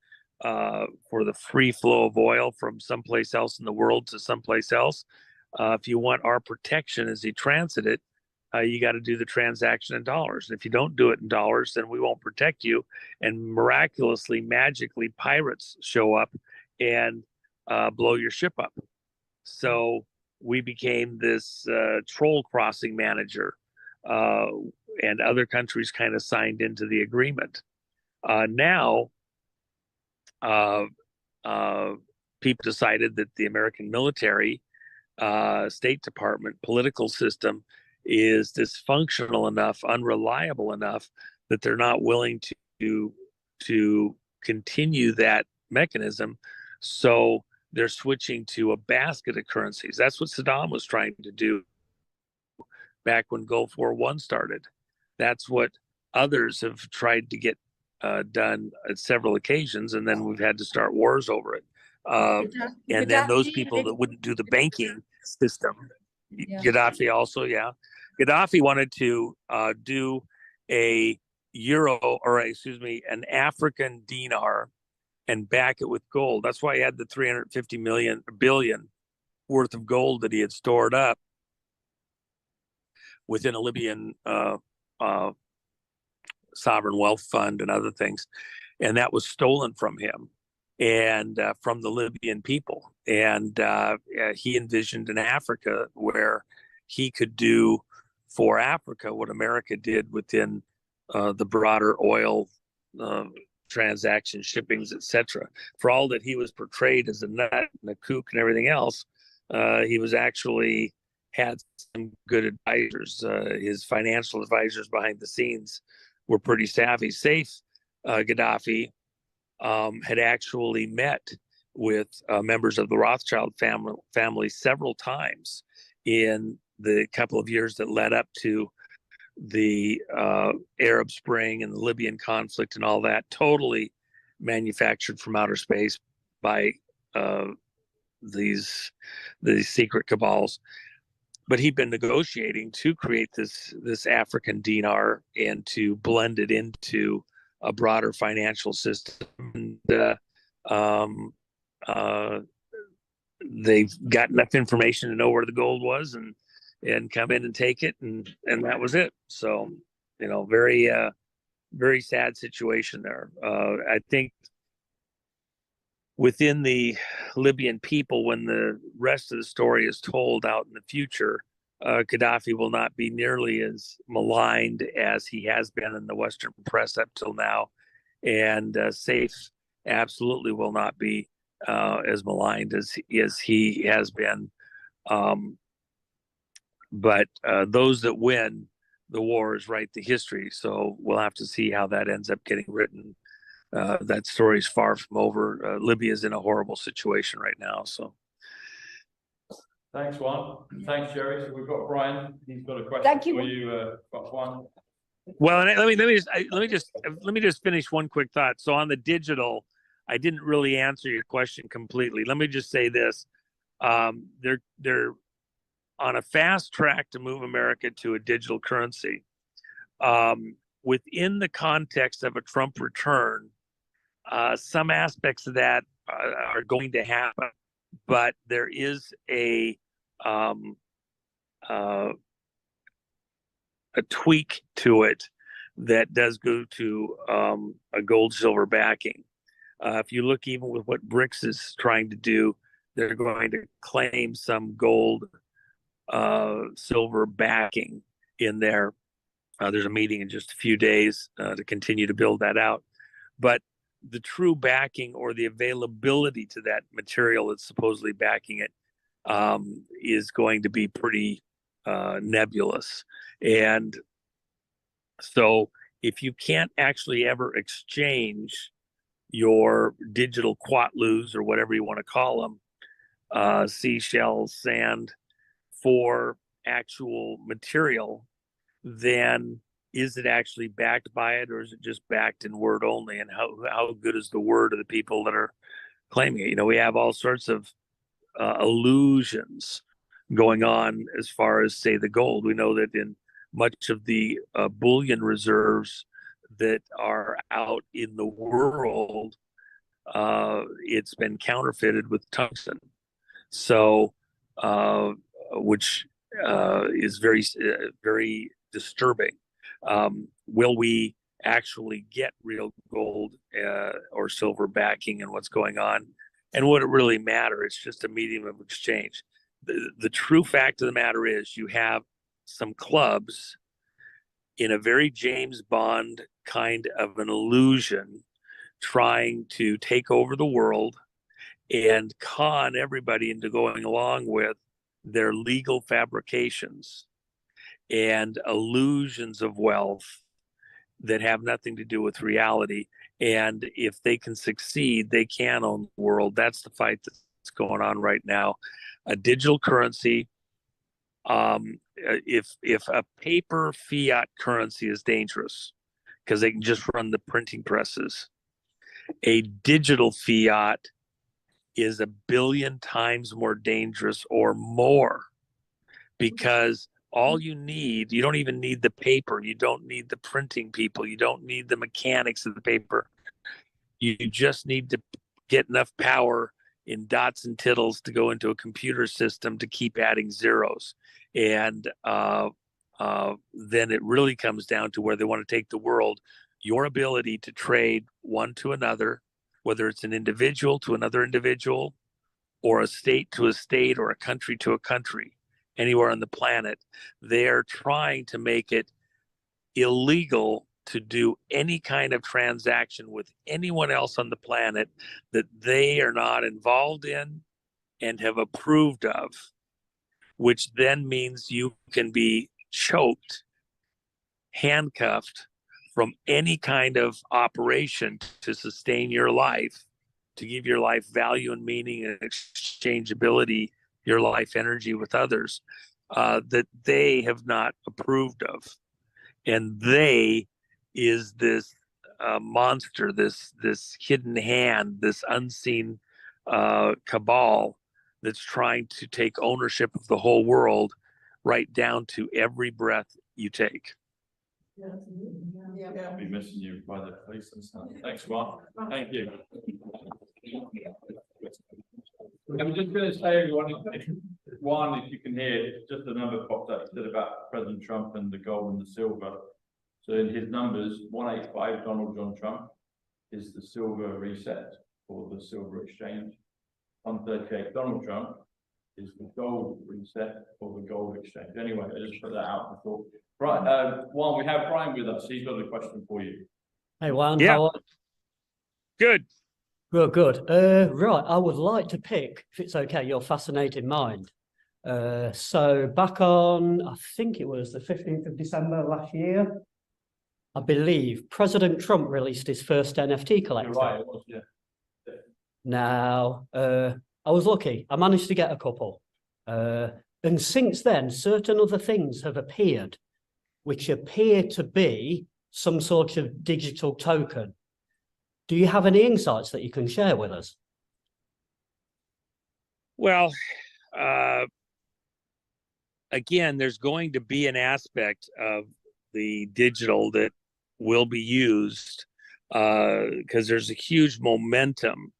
for the free flow of oil from someplace else in the world to someplace else. If you want our protection as you transit it, you got to do the transaction in dollars. If you don't do it in dollars, then we won't protect you. And miraculously, magically, pirates show up and blow your ship up. So we became this troll crossing manager, and other countries kind of signed into the agreement. Now, people decided that the American military, State Department, political system is dysfunctional enough, unreliable enough that they're not willing to continue that mechanism. So they're switching to a basket of currencies. That's what Saddam was trying to do back when Gulf War I started. That's what others have tried to get done at several occasions, and then we've had to start wars over it. And then those people that wouldn't do the banking system, Gaddafi also, Gaddafi wanted to do a euro, or excuse me, an African dinar and back it with gold. That's why he had the 350 billion worth of gold that he had stored up within a Libyan sovereign wealth fund and other things. And that was stolen from him and from the Libyan people. And he envisioned an Africa where he could do for Africa what America did within the broader oil transaction, shippings, etc. For all that he was portrayed as a nut and a kook and everything else, he was actually had some good advisors. His financial advisors behind the scenes were pretty savvy. Gaddafi had actually met with members of the Rothschild family several times in the couple of years that led up to the Arab Spring and the Libyan conflict and all that, totally manufactured from outer space by these secret cabals. But he'd been negotiating to create this African dinar and to blend it into a broader financial system. And they've got enough information to know where the gold was and come in and take it, and that was it. So, very very sad situation there. I think within the Libyan people, when the rest of the story is told out in the future, Gaddafi will not be nearly as maligned as he has been in the Western press up till now, and Saif absolutely will not be as maligned as he has been. But those that win the wars write the history. So we'll have to see how that ends up getting written. That story is far from over. Libya is in a horrible situation right now. So, thanks, Juan. Thanks, Jerry. So we've got Brian. He's got a question Thank you. for you, Juan. Well, and let me just finish one quick thought. So on the digital, I didn't really answer your question completely. Let me just say this: they're on a fast track to move America to a digital currency. Within the context of a Trump return, some aspects of that are going to happen, but there is a tweak to it that does go to a gold silver backing. If you look even with what BRICS is trying to do, they're going to claim some gold silver backing in there. There's a meeting in just a few days to continue to build that out. But the true backing or the availability to that material that's supposedly backing it is going to be pretty nebulous. And so if you can't actually ever exchange your digital quatlus or whatever you want to call them, seashells, sand, for actual material, then is it actually backed by it, or is it just backed in word only? And how good is the word of the people that are claiming it? We have all sorts of illusions going on as far as, say, the gold. We know that in much of the bullion reserves that are out in the world, it's been counterfeited with tungsten. So, which is very, very disturbing. Will we actually get real gold or silver backing and what's going on? And would it really matter? It's just a medium of exchange. The true fact of the matter is you have some clubs in a very James Bond kind of an illusion trying to take over the world and con everybody into going along with their legal fabrications and illusions of wealth that have nothing to do with reality. And if they can succeed, they can own the world. That's the fight that's going on right now. A digital currency, if a paper fiat currency is dangerous because they can just run the printing presses, a digital fiat is 1 billion times more dangerous or more, because all you don't even need the paper. You don't need the printing people. You don't need the mechanics of the paper. You just need to get enough power in dots and tittles to go into a computer system to keep adding zeros. And then it really comes down to where they want to take the world. Your ability to trade one to another, whether it's an individual to another individual, or a state to a state, or a country to a country, anywhere on the planet, they're trying to make it illegal to do any kind of transaction with anyone else on the planet that they are not involved in and have approved of, which then means you can be choked, handcuffed from any kind of operation to sustain your life, to give your life value and meaning and exchangeability, your life energy with others, that they have not approved of. And they is this monster, this hidden hand, this unseen cabal that's trying to take ownership of the whole world, right down to every breath you take. Yeah, absolutely. Yeah. I'll be missing you by the police and stuff. Thanks, Mark. Thank you. I'm just going to say, one, if you can hear, just a number popped up. He said about President Trump and the gold and the silver. So in his numbers, 185 Donald John Trump is the silver reset for the silver exchange. 138 Donald Trump is the gold reset for the gold exchange. Anyway, I just put that out before. Right, Juan, we have Brian with us. He's got a question for you. Hey, Juan. Yeah. How are Good. Good, good. Right, I would like to pick, if it's okay, your fascinating mind. So back on, I think it was the 15th of December last year, I believe, President Trump released his first NFT collector. You're right, it was, yeah. Now, I was lucky. I managed to get a couple. And since then, certain other things have appeared, which appear to be some sort of digital token. Do you have any insights that you can share with us? Well, again, there's going to be an aspect of the digital that will be used because there's a huge momentum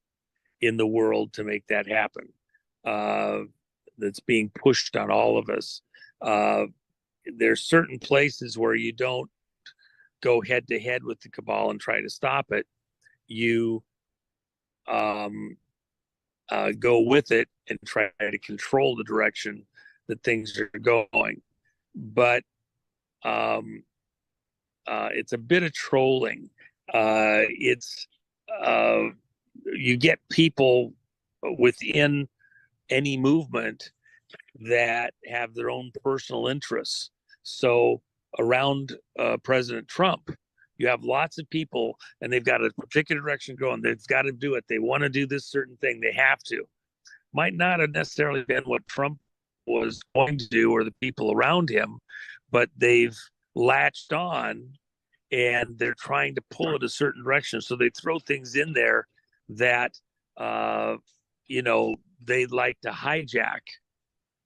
in the world to make that happen. That's being pushed on all of us. There's certain places where you don't go head to head with the cabal and try to stop it. You go with it and try to control the direction that things are going. But it's a bit of trolling. You get people within any movement that have their own personal interests. So around President Trump, you have lots of people and they've got a particular direction going. They've got to do it. They want to do this certain thing. They have to. Might not have necessarily been what Trump was going to do or the people around him, but they've latched on and they're trying to pull it a certain direction. So they throw things in there that, they'd like to hijack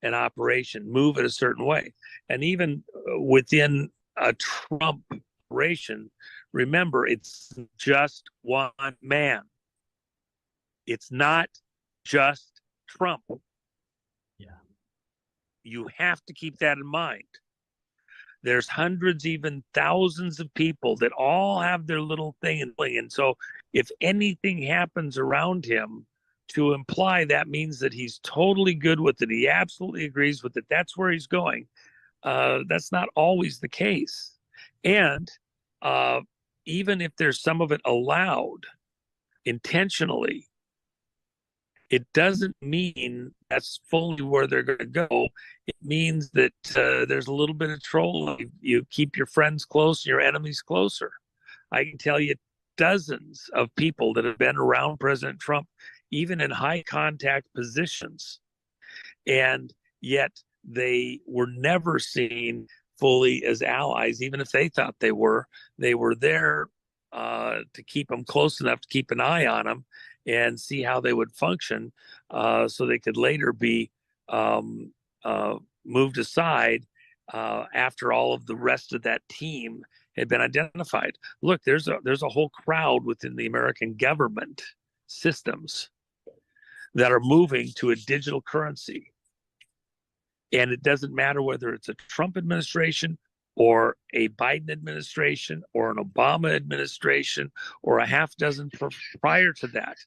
an operation, move it a certain way. And even within a Trump operation, remember, it's just one man. It's not just Trump. Yeah. You have to keep that in mind. There's hundreds, even thousands of people that all have their little thing. And so if anything happens around him, to imply that means that he's totally good with it, he absolutely agrees with it, that's where he's going. That's not always the case. And even if there's some of it allowed intentionally, it doesn't mean that's fully where they're going to go. It means that there's a little bit of trolling. You keep your friends close and your enemies closer. I can tell you dozens of people that have been around President Trump, even in high contact positions, and yet they were never seen fully as allies, even if they thought they were. They were there to keep them close enough to keep an eye on them and see how they would function, so they could later be moved aside after all of the rest of that team had been identified. Look, there's a whole crowd within the American government systems that are moving to a digital currency. And it doesn't matter whether it's a Trump administration or a Biden administration or an Obama administration or a half dozen prior to that.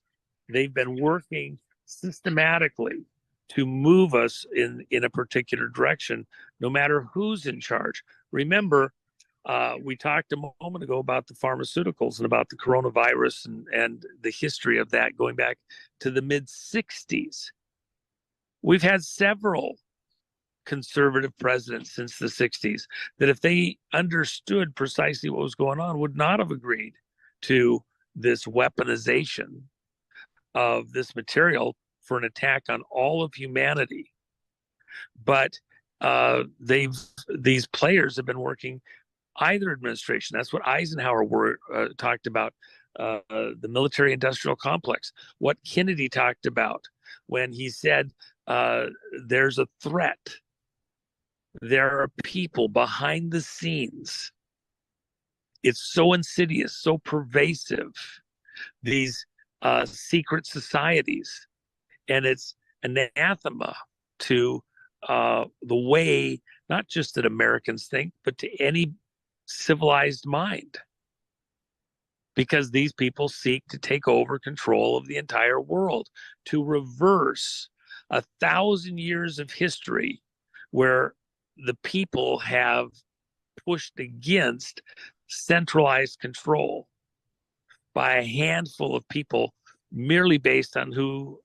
They've been working systematically to move us in a particular direction, no matter who's in charge. Remember, we talked a moment ago about the pharmaceuticals and about the coronavirus and the history of that going back to the mid-60s. We've had several conservative presidents since the 60s that, if they understood precisely what was going on, would not have agreed to this weaponization of this material for an attack on all of humanity. But these players have been working either administration. That's what Eisenhower talked about, the military-industrial complex. What Kennedy talked about when he said there's a threat. There are people behind the scenes. It's so insidious, so pervasive, these secret societies. And it's anathema to the way, not just that Americans think, but to any civilized mind. Because these people seek to take over control of the entire world, to reverse 1,000 years of history where the people have pushed against centralized control by a handful of people, merely based on who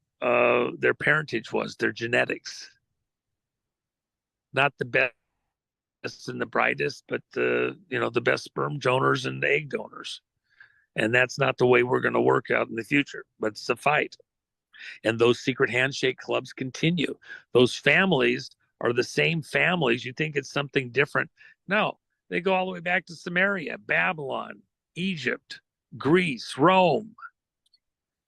their parentage was, their genetics. Not the best and the brightest, but the best sperm donors and egg donors. And that's not the way we're going to work out in the future, but it's a fight. And those secret handshake clubs continue. Those families are the same families. You think it's something different. No, they go all the way back to Samaria, Babylon, Egypt, Greece, Rome.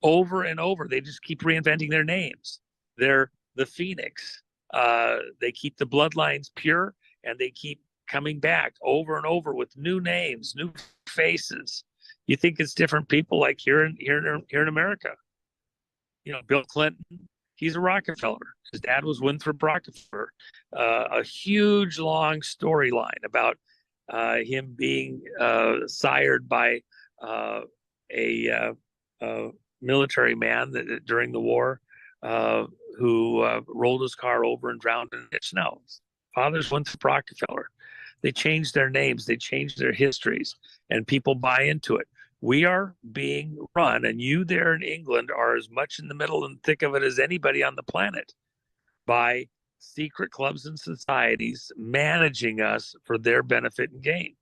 Over and over. They just keep reinventing their names. They're the Phoenix. They keep the bloodlines pure, and they keep coming back over and over with new names, new faces. You think it's different people, like here in America. Bill Clinton, he's a Rockefeller. His dad was Winthrop Rockefeller. A huge, long storyline about him being sired by a military man that during the war who rolled his car over and drowned in a ditch. No, father's Winthrop Rockefeller. They changed their names, they changed their histories, and people buy into it. We are being run, and you there in England are as much in the middle and thick of it as anybody on the planet, by secret clubs and societies managing us for their benefit and gain.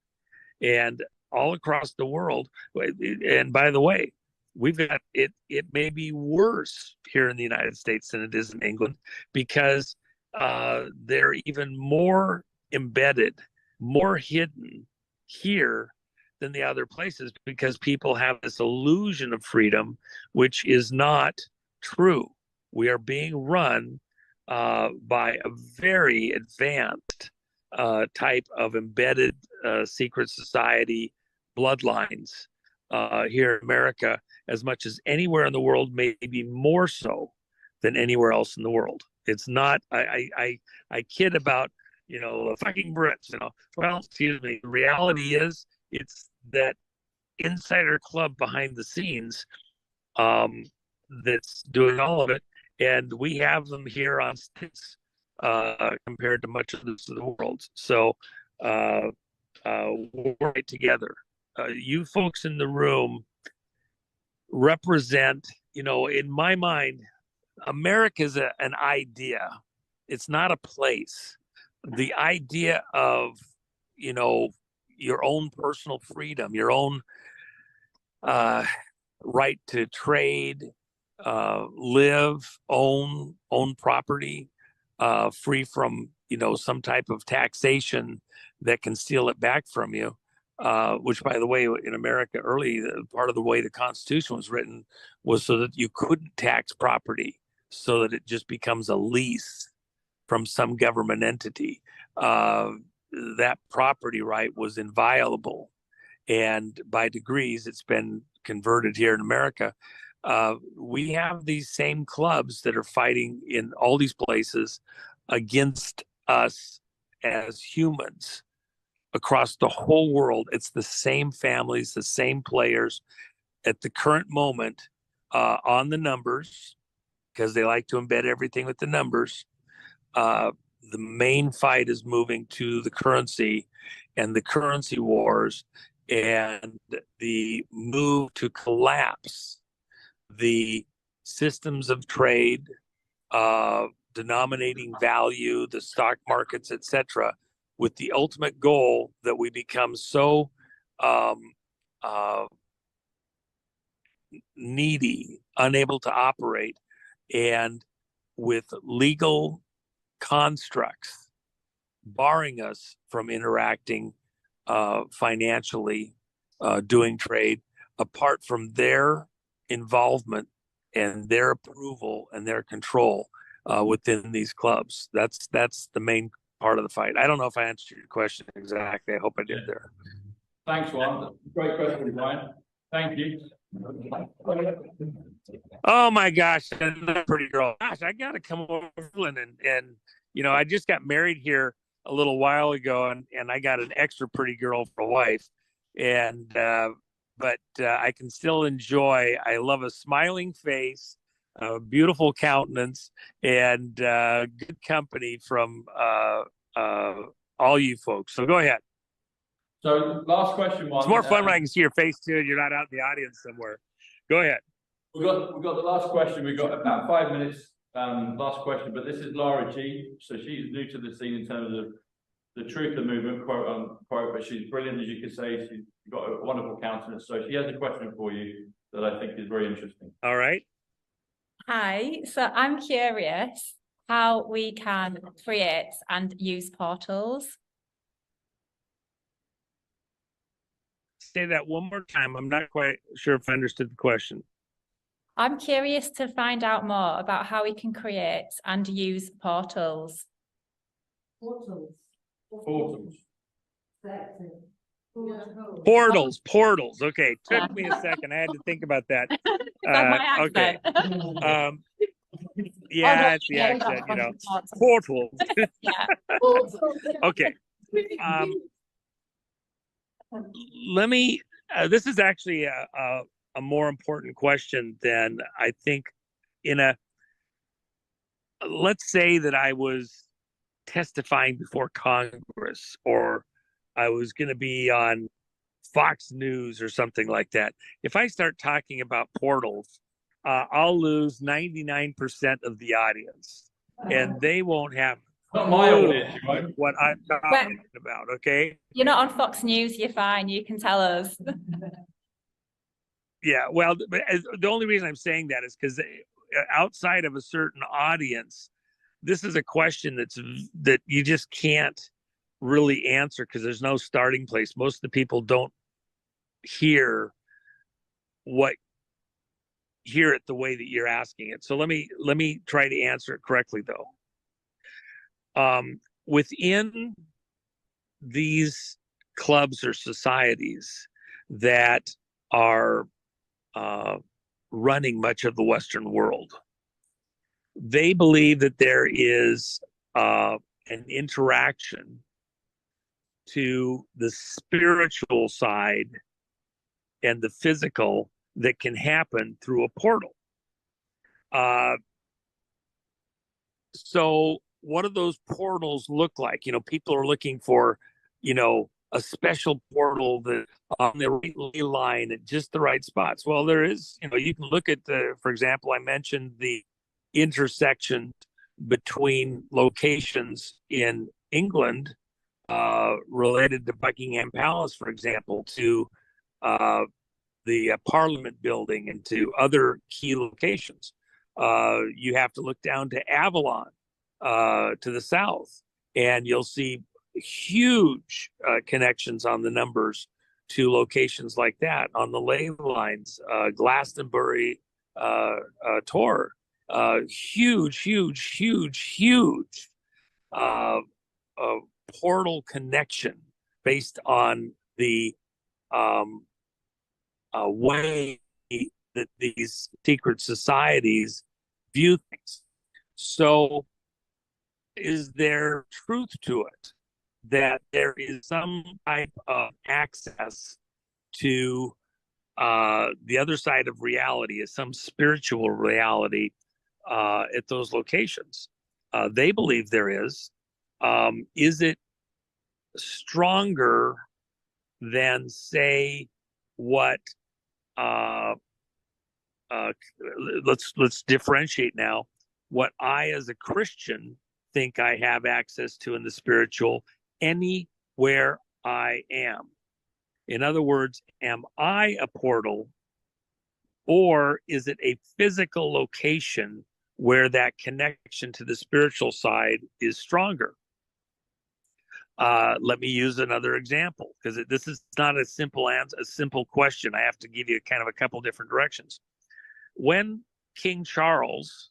And all across the world, and by the way, we've got it may be worse here in the United States than it is in England, because they're even more embedded, more hidden here than the other places, because people have this illusion of freedom, which is not true. We are being run by a very advanced type of embedded secret society bloodlines here in America, as much as anywhere in the world, maybe more so than anywhere else in the world. It's not, I kid about, the fucking Brits, well, excuse me. The reality is it's that insider club behind the scenes that's doing all of it. And we have them here on sticks compared to much of the world. So we're right together. You folks in the room represent, in my mind, America is an idea. It's not a place. The idea of, your own personal freedom, your own right to trade, live, own property, free from, some type of taxation that can steal it back from you. Which, by the way, in America, early part of the way the Constitution was written was so that you couldn't tax property, so that it just becomes a lease from some government entity. That property right was inviolable, and by degrees, it's been converted here in America. We have these same clubs that are fighting in all these places against us as humans across the whole world. It's the same families, the same players at the current moment on the numbers, because they like to embed everything with the numbers. The main fight is moving to the currency and the currency wars, and the move to collapse the systems of trade, denominating value, the stock markets, etc., with the ultimate goal that we become so needy, unable to operate, and with legal constructs barring us from interacting financially, doing trade, apart from their involvement and their approval and their control within these clubs. That's the main part of the fight. I don't know if I answered your question exactly. I hope I did there. Thanks, Juan. Great question, Brian. Thank you. Oh my gosh, another pretty girl. Gosh, I gotta come over and I just got married here a little while ago, and I got an extra pretty girl for a wife. And but I can still enjoy. I love a smiling face, a beautiful countenance, and good company from all you folks. So go ahead. So last question, Juan. It's more fun when I can see your face too, and you're not out in the audience somewhere. Go ahead. We've got the last question. We've got about 5 minutes. Last question, but this is Laura G. So she's new to the scene in terms of the truth of movement, quote unquote, but she's brilliant, as you could say. She's got a wonderful countenance. So she has a question for you that I think is very interesting. All right. Hi, so I'm curious how we can create and use portals. Say that one more time. I'm not quite sure if I understood the question. I'm curious to find out more about how we can create and use portals. Portals. Portals. Portals. Okay, took me a second. I had to think about that. Okay. Yeah, it's the accent, Portals. Yeah. Okay. Let me. This is actually a more important question than I think. Let's say that I was testifying before Congress, or I was going to be on Fox News or something like that. If I start talking about portals, I'll lose 99% of the audience, and they won't have Not my audience, right? what I'm talking about. Okay. You're not on Fox News, you're fine. You can tell us. Yeah, well, but the only reason I'm saying that is because outside of a certain audience, this is a question that you just can't really answer because there's no starting place. Most of the people don't hear it the way that you're asking it. So let me try to answer it correctly though. Within these clubs or societies that are running much of the Western world, they believe that there is an interaction to the spiritual side and the physical that can happen through a portal. So what do those portals look like? You know, people are looking for, you know, a special portal that on the right ley line at just the right spots. Well, there is, you know, you can look at the, for example, I mentioned the intersection between locations in England related to Buckingham Palace, for example, to the Parliament building and to other key locations. You have to look down to Avalon to the south, and you'll see huge connections on the numbers to locations like that on the ley lines. Glastonbury, Tor, huge portal connection based on the way that these secret societies view things. So is there truth to it that there is some type of access to the other side of reality, is some spiritual reality at those locations? They believe there is. Is it stronger than, say, what let's differentiate now, what I as a Christian think I have access to in the spiritual anywhere I am? In other words, am I a portal, or is it a physical location where that connection to the spiritual side is stronger? Let me use another example, because this is not a simple answer, a simple question. I have to give you kind of a couple different directions. When King Charles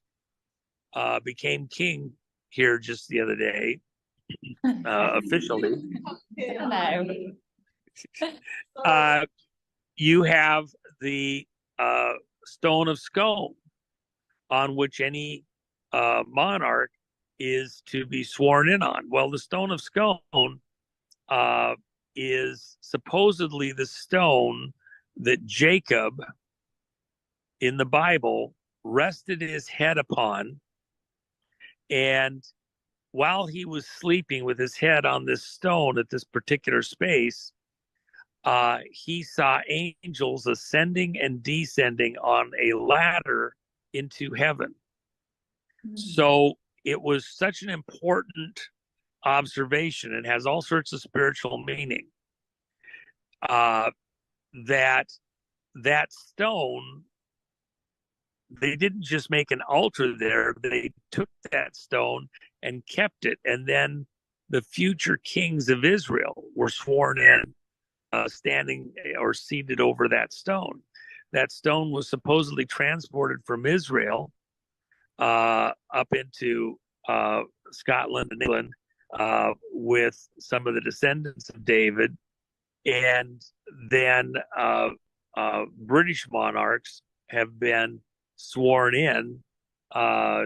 became king here just the other day, officially, you have the Stone of Scone, on which any monarch is to be sworn in on. Well, the Stone of Scone is supposedly the stone that Jacob in the Bible rested his head upon, and while he was sleeping with his head on this stone at this particular space, he saw angels ascending and descending on a ladder into heaven. So it was such an important observation, and has all sorts of spiritual meaning, that stone, they didn't just make an altar there, they took that stone and kept it, and then the future kings of Israel were sworn in, standing or seated over that stone. That stone was supposedly transported from Israel up into Scotland and England with some of the descendants of David, and then British monarchs have been sworn in,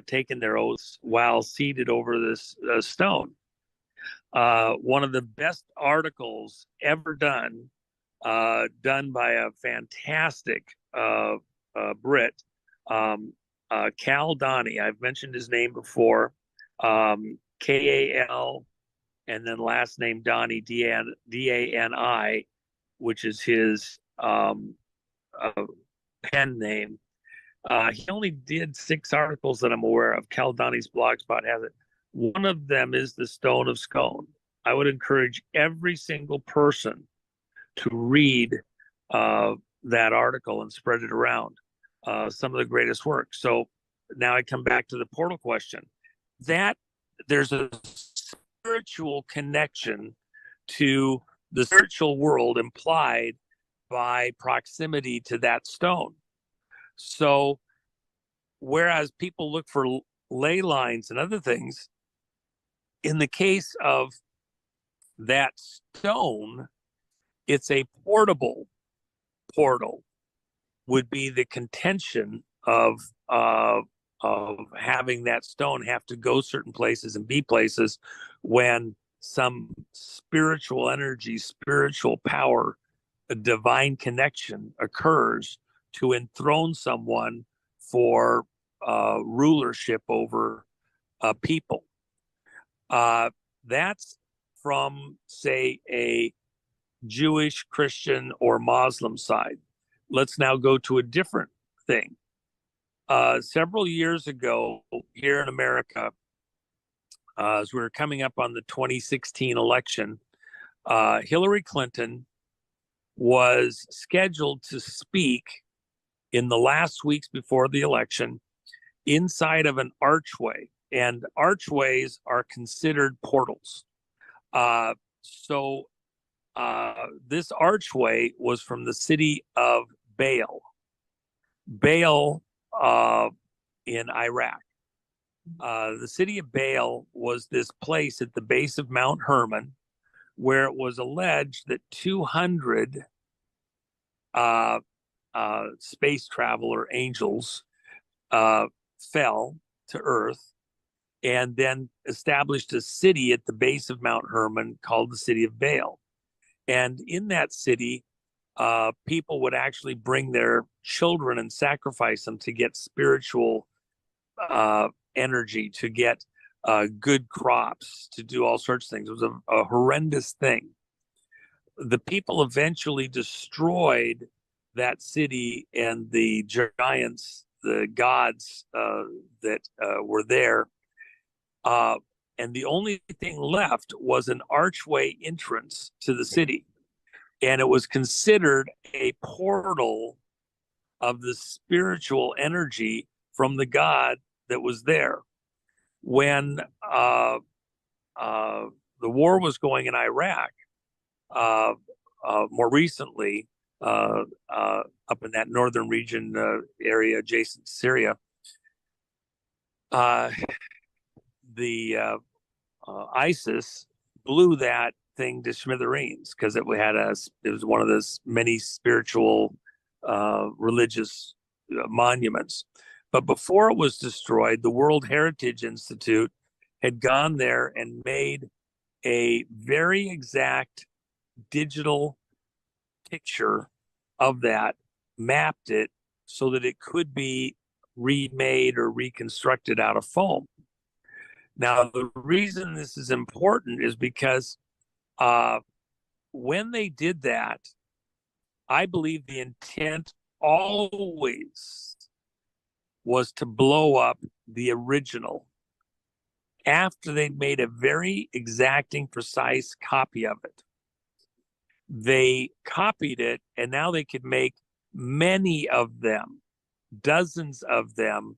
taken their oaths while seated over this stone. One of the best articles ever done by a fantastic Brit, Cal Donny. I've mentioned his name before. Kal, and then last name Donny, Dani, which is his pen name. He only did 6 articles that I'm aware of. Cal Donny's blogspot has it. One of them is the Stone of Scone. I would encourage every single person to read that article and spread it around. Some of the greatest work. So now I come back to the portal question. That there's a spiritual connection to the spiritual world implied by proximity to that stone. So whereas people look for ley lines and other things, in the case of that stone, it's a portable portal, would be the contention of having that stone have to go certain places and be places when some spiritual energy, spiritual power, a divine connection occurs to enthrone someone for rulership over people. That's from, say, a Jewish, Christian, or Muslim side. Let's now go to a different thing. Several years ago here in America, as we were coming up on the 2016 election, Hillary Clinton was scheduled to speak in the last weeks before the election inside of an archway, and archways are considered portals. So this archway was from the city of Baal in Iraq. The city of Baal was this place at the base of Mount Hermon where it was alleged that 200 space traveler angels fell to Earth and then established a city at the base of Mount Hermon called the city of Baal. And in that city, people would actually bring their children and sacrifice them to get spiritual energy, to get good crops, to do all sorts of things. It was a horrendous thing. The people eventually destroyed that city and the giants, the gods that were there. And the only thing left was an archway entrance to the city. And it was considered a portal of the spiritual energy from the God that was there. When the war was going in Iraq, more recently, up in that northern region area adjacent to Syria, the ISIS blew that thing to smithereens because it was one of those many spiritual religious monuments. But before it was destroyed, the World Heritage Institute had gone there and made a very exact digital picture of that, mapped it so that it could be remade or reconstructed out of foam. Now, the reason this is important is because when they did that, I believe the intent always was to blow up the original after they'd made a very exacting, precise copy of it. They copied it, and now they could make many of them, dozens of them,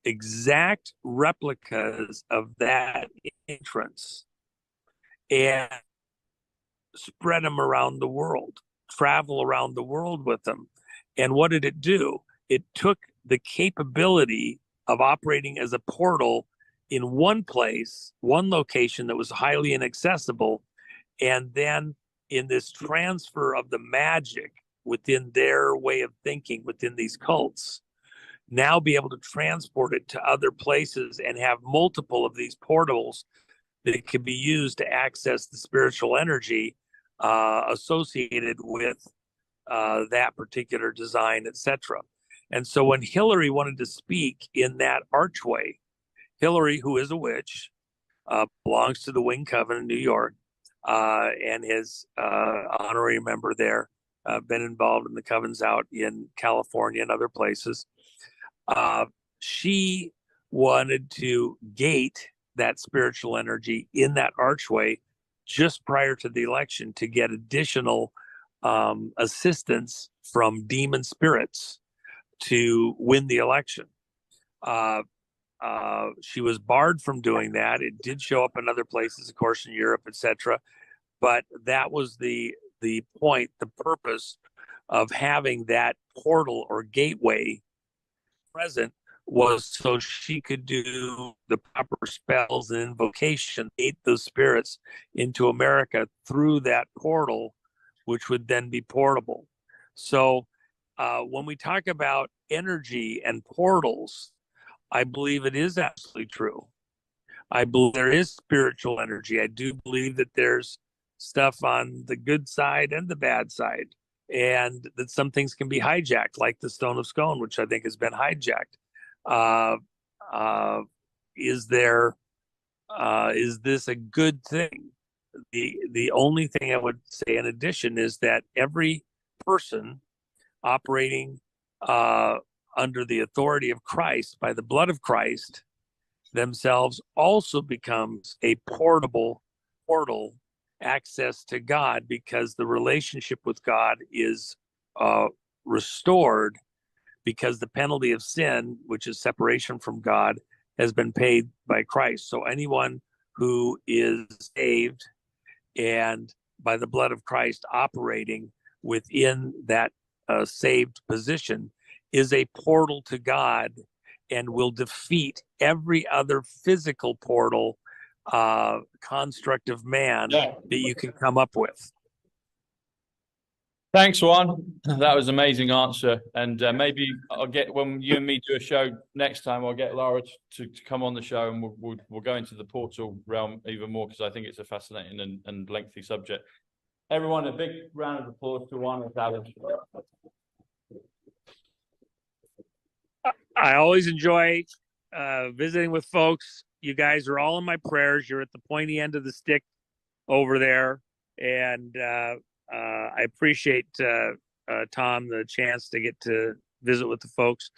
exact replicas of that entrance and spread them around the world, travel around the world with them. And what did it do? It took the capability of operating as a portal in one place, one location that was highly inaccessible, and then in this transfer of the magic within their way of thinking within these cults, now be able to transport it to other places and have multiple of these portals that can be used to access the spiritual energy associated with that particular design, etc. And so when Hillary wanted to speak in that archway, Hillary, who is a witch, belongs to the Wing Coven in New York, and is honorary member there, been involved in the covens out in California and other places. She wanted to gate that spiritual energy in that archway just prior to the election to get additional assistance from demon spirits to win the election. She was barred from doing that. It did show up in other places, of course, in Europe, etc. But that was the point, the purpose of having that portal or gateway present, was so she could do the proper spells and invocation, aid those spirits into America through that portal, which would then be portable. So when we talk about energy and portals, I believe it is absolutely true. I believe there is spiritual energy. I do believe that there's stuff on the good side and the bad side, and that some things can be hijacked, like the Stone of Scone, which I think has been hijacked. Is this a good thing? The only thing I would say in addition is that every person operating under the authority of Christ, by the blood of Christ, themselves also becomes a portal access to God, because the relationship with God is restored, because the penalty of sin, which is separation from God, has been paid by Christ. So anyone who is saved and by the blood of Christ operating within that saved position is a portal to God, and will defeat every other physical portal construct of man that you can come up with. Thanks, Juan. That was an amazing answer. And maybe I'll get, when you and me do a show next time, I'll get Laura to come on the show, and we'll go into the portal realm even more, because I think it's a fascinating and lengthy subject. Everyone, a big round of applause to Juan and Alan. I always enjoy visiting with folks. You guys are all in my prayers. You're at the pointy end of the stick over there. And I appreciate, Tom, the chance to get to visit with the folks.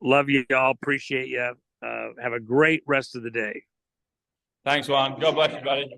Love you all. Appreciate you. Have a great rest of the day. Thanks, Juan. God bless you, buddy.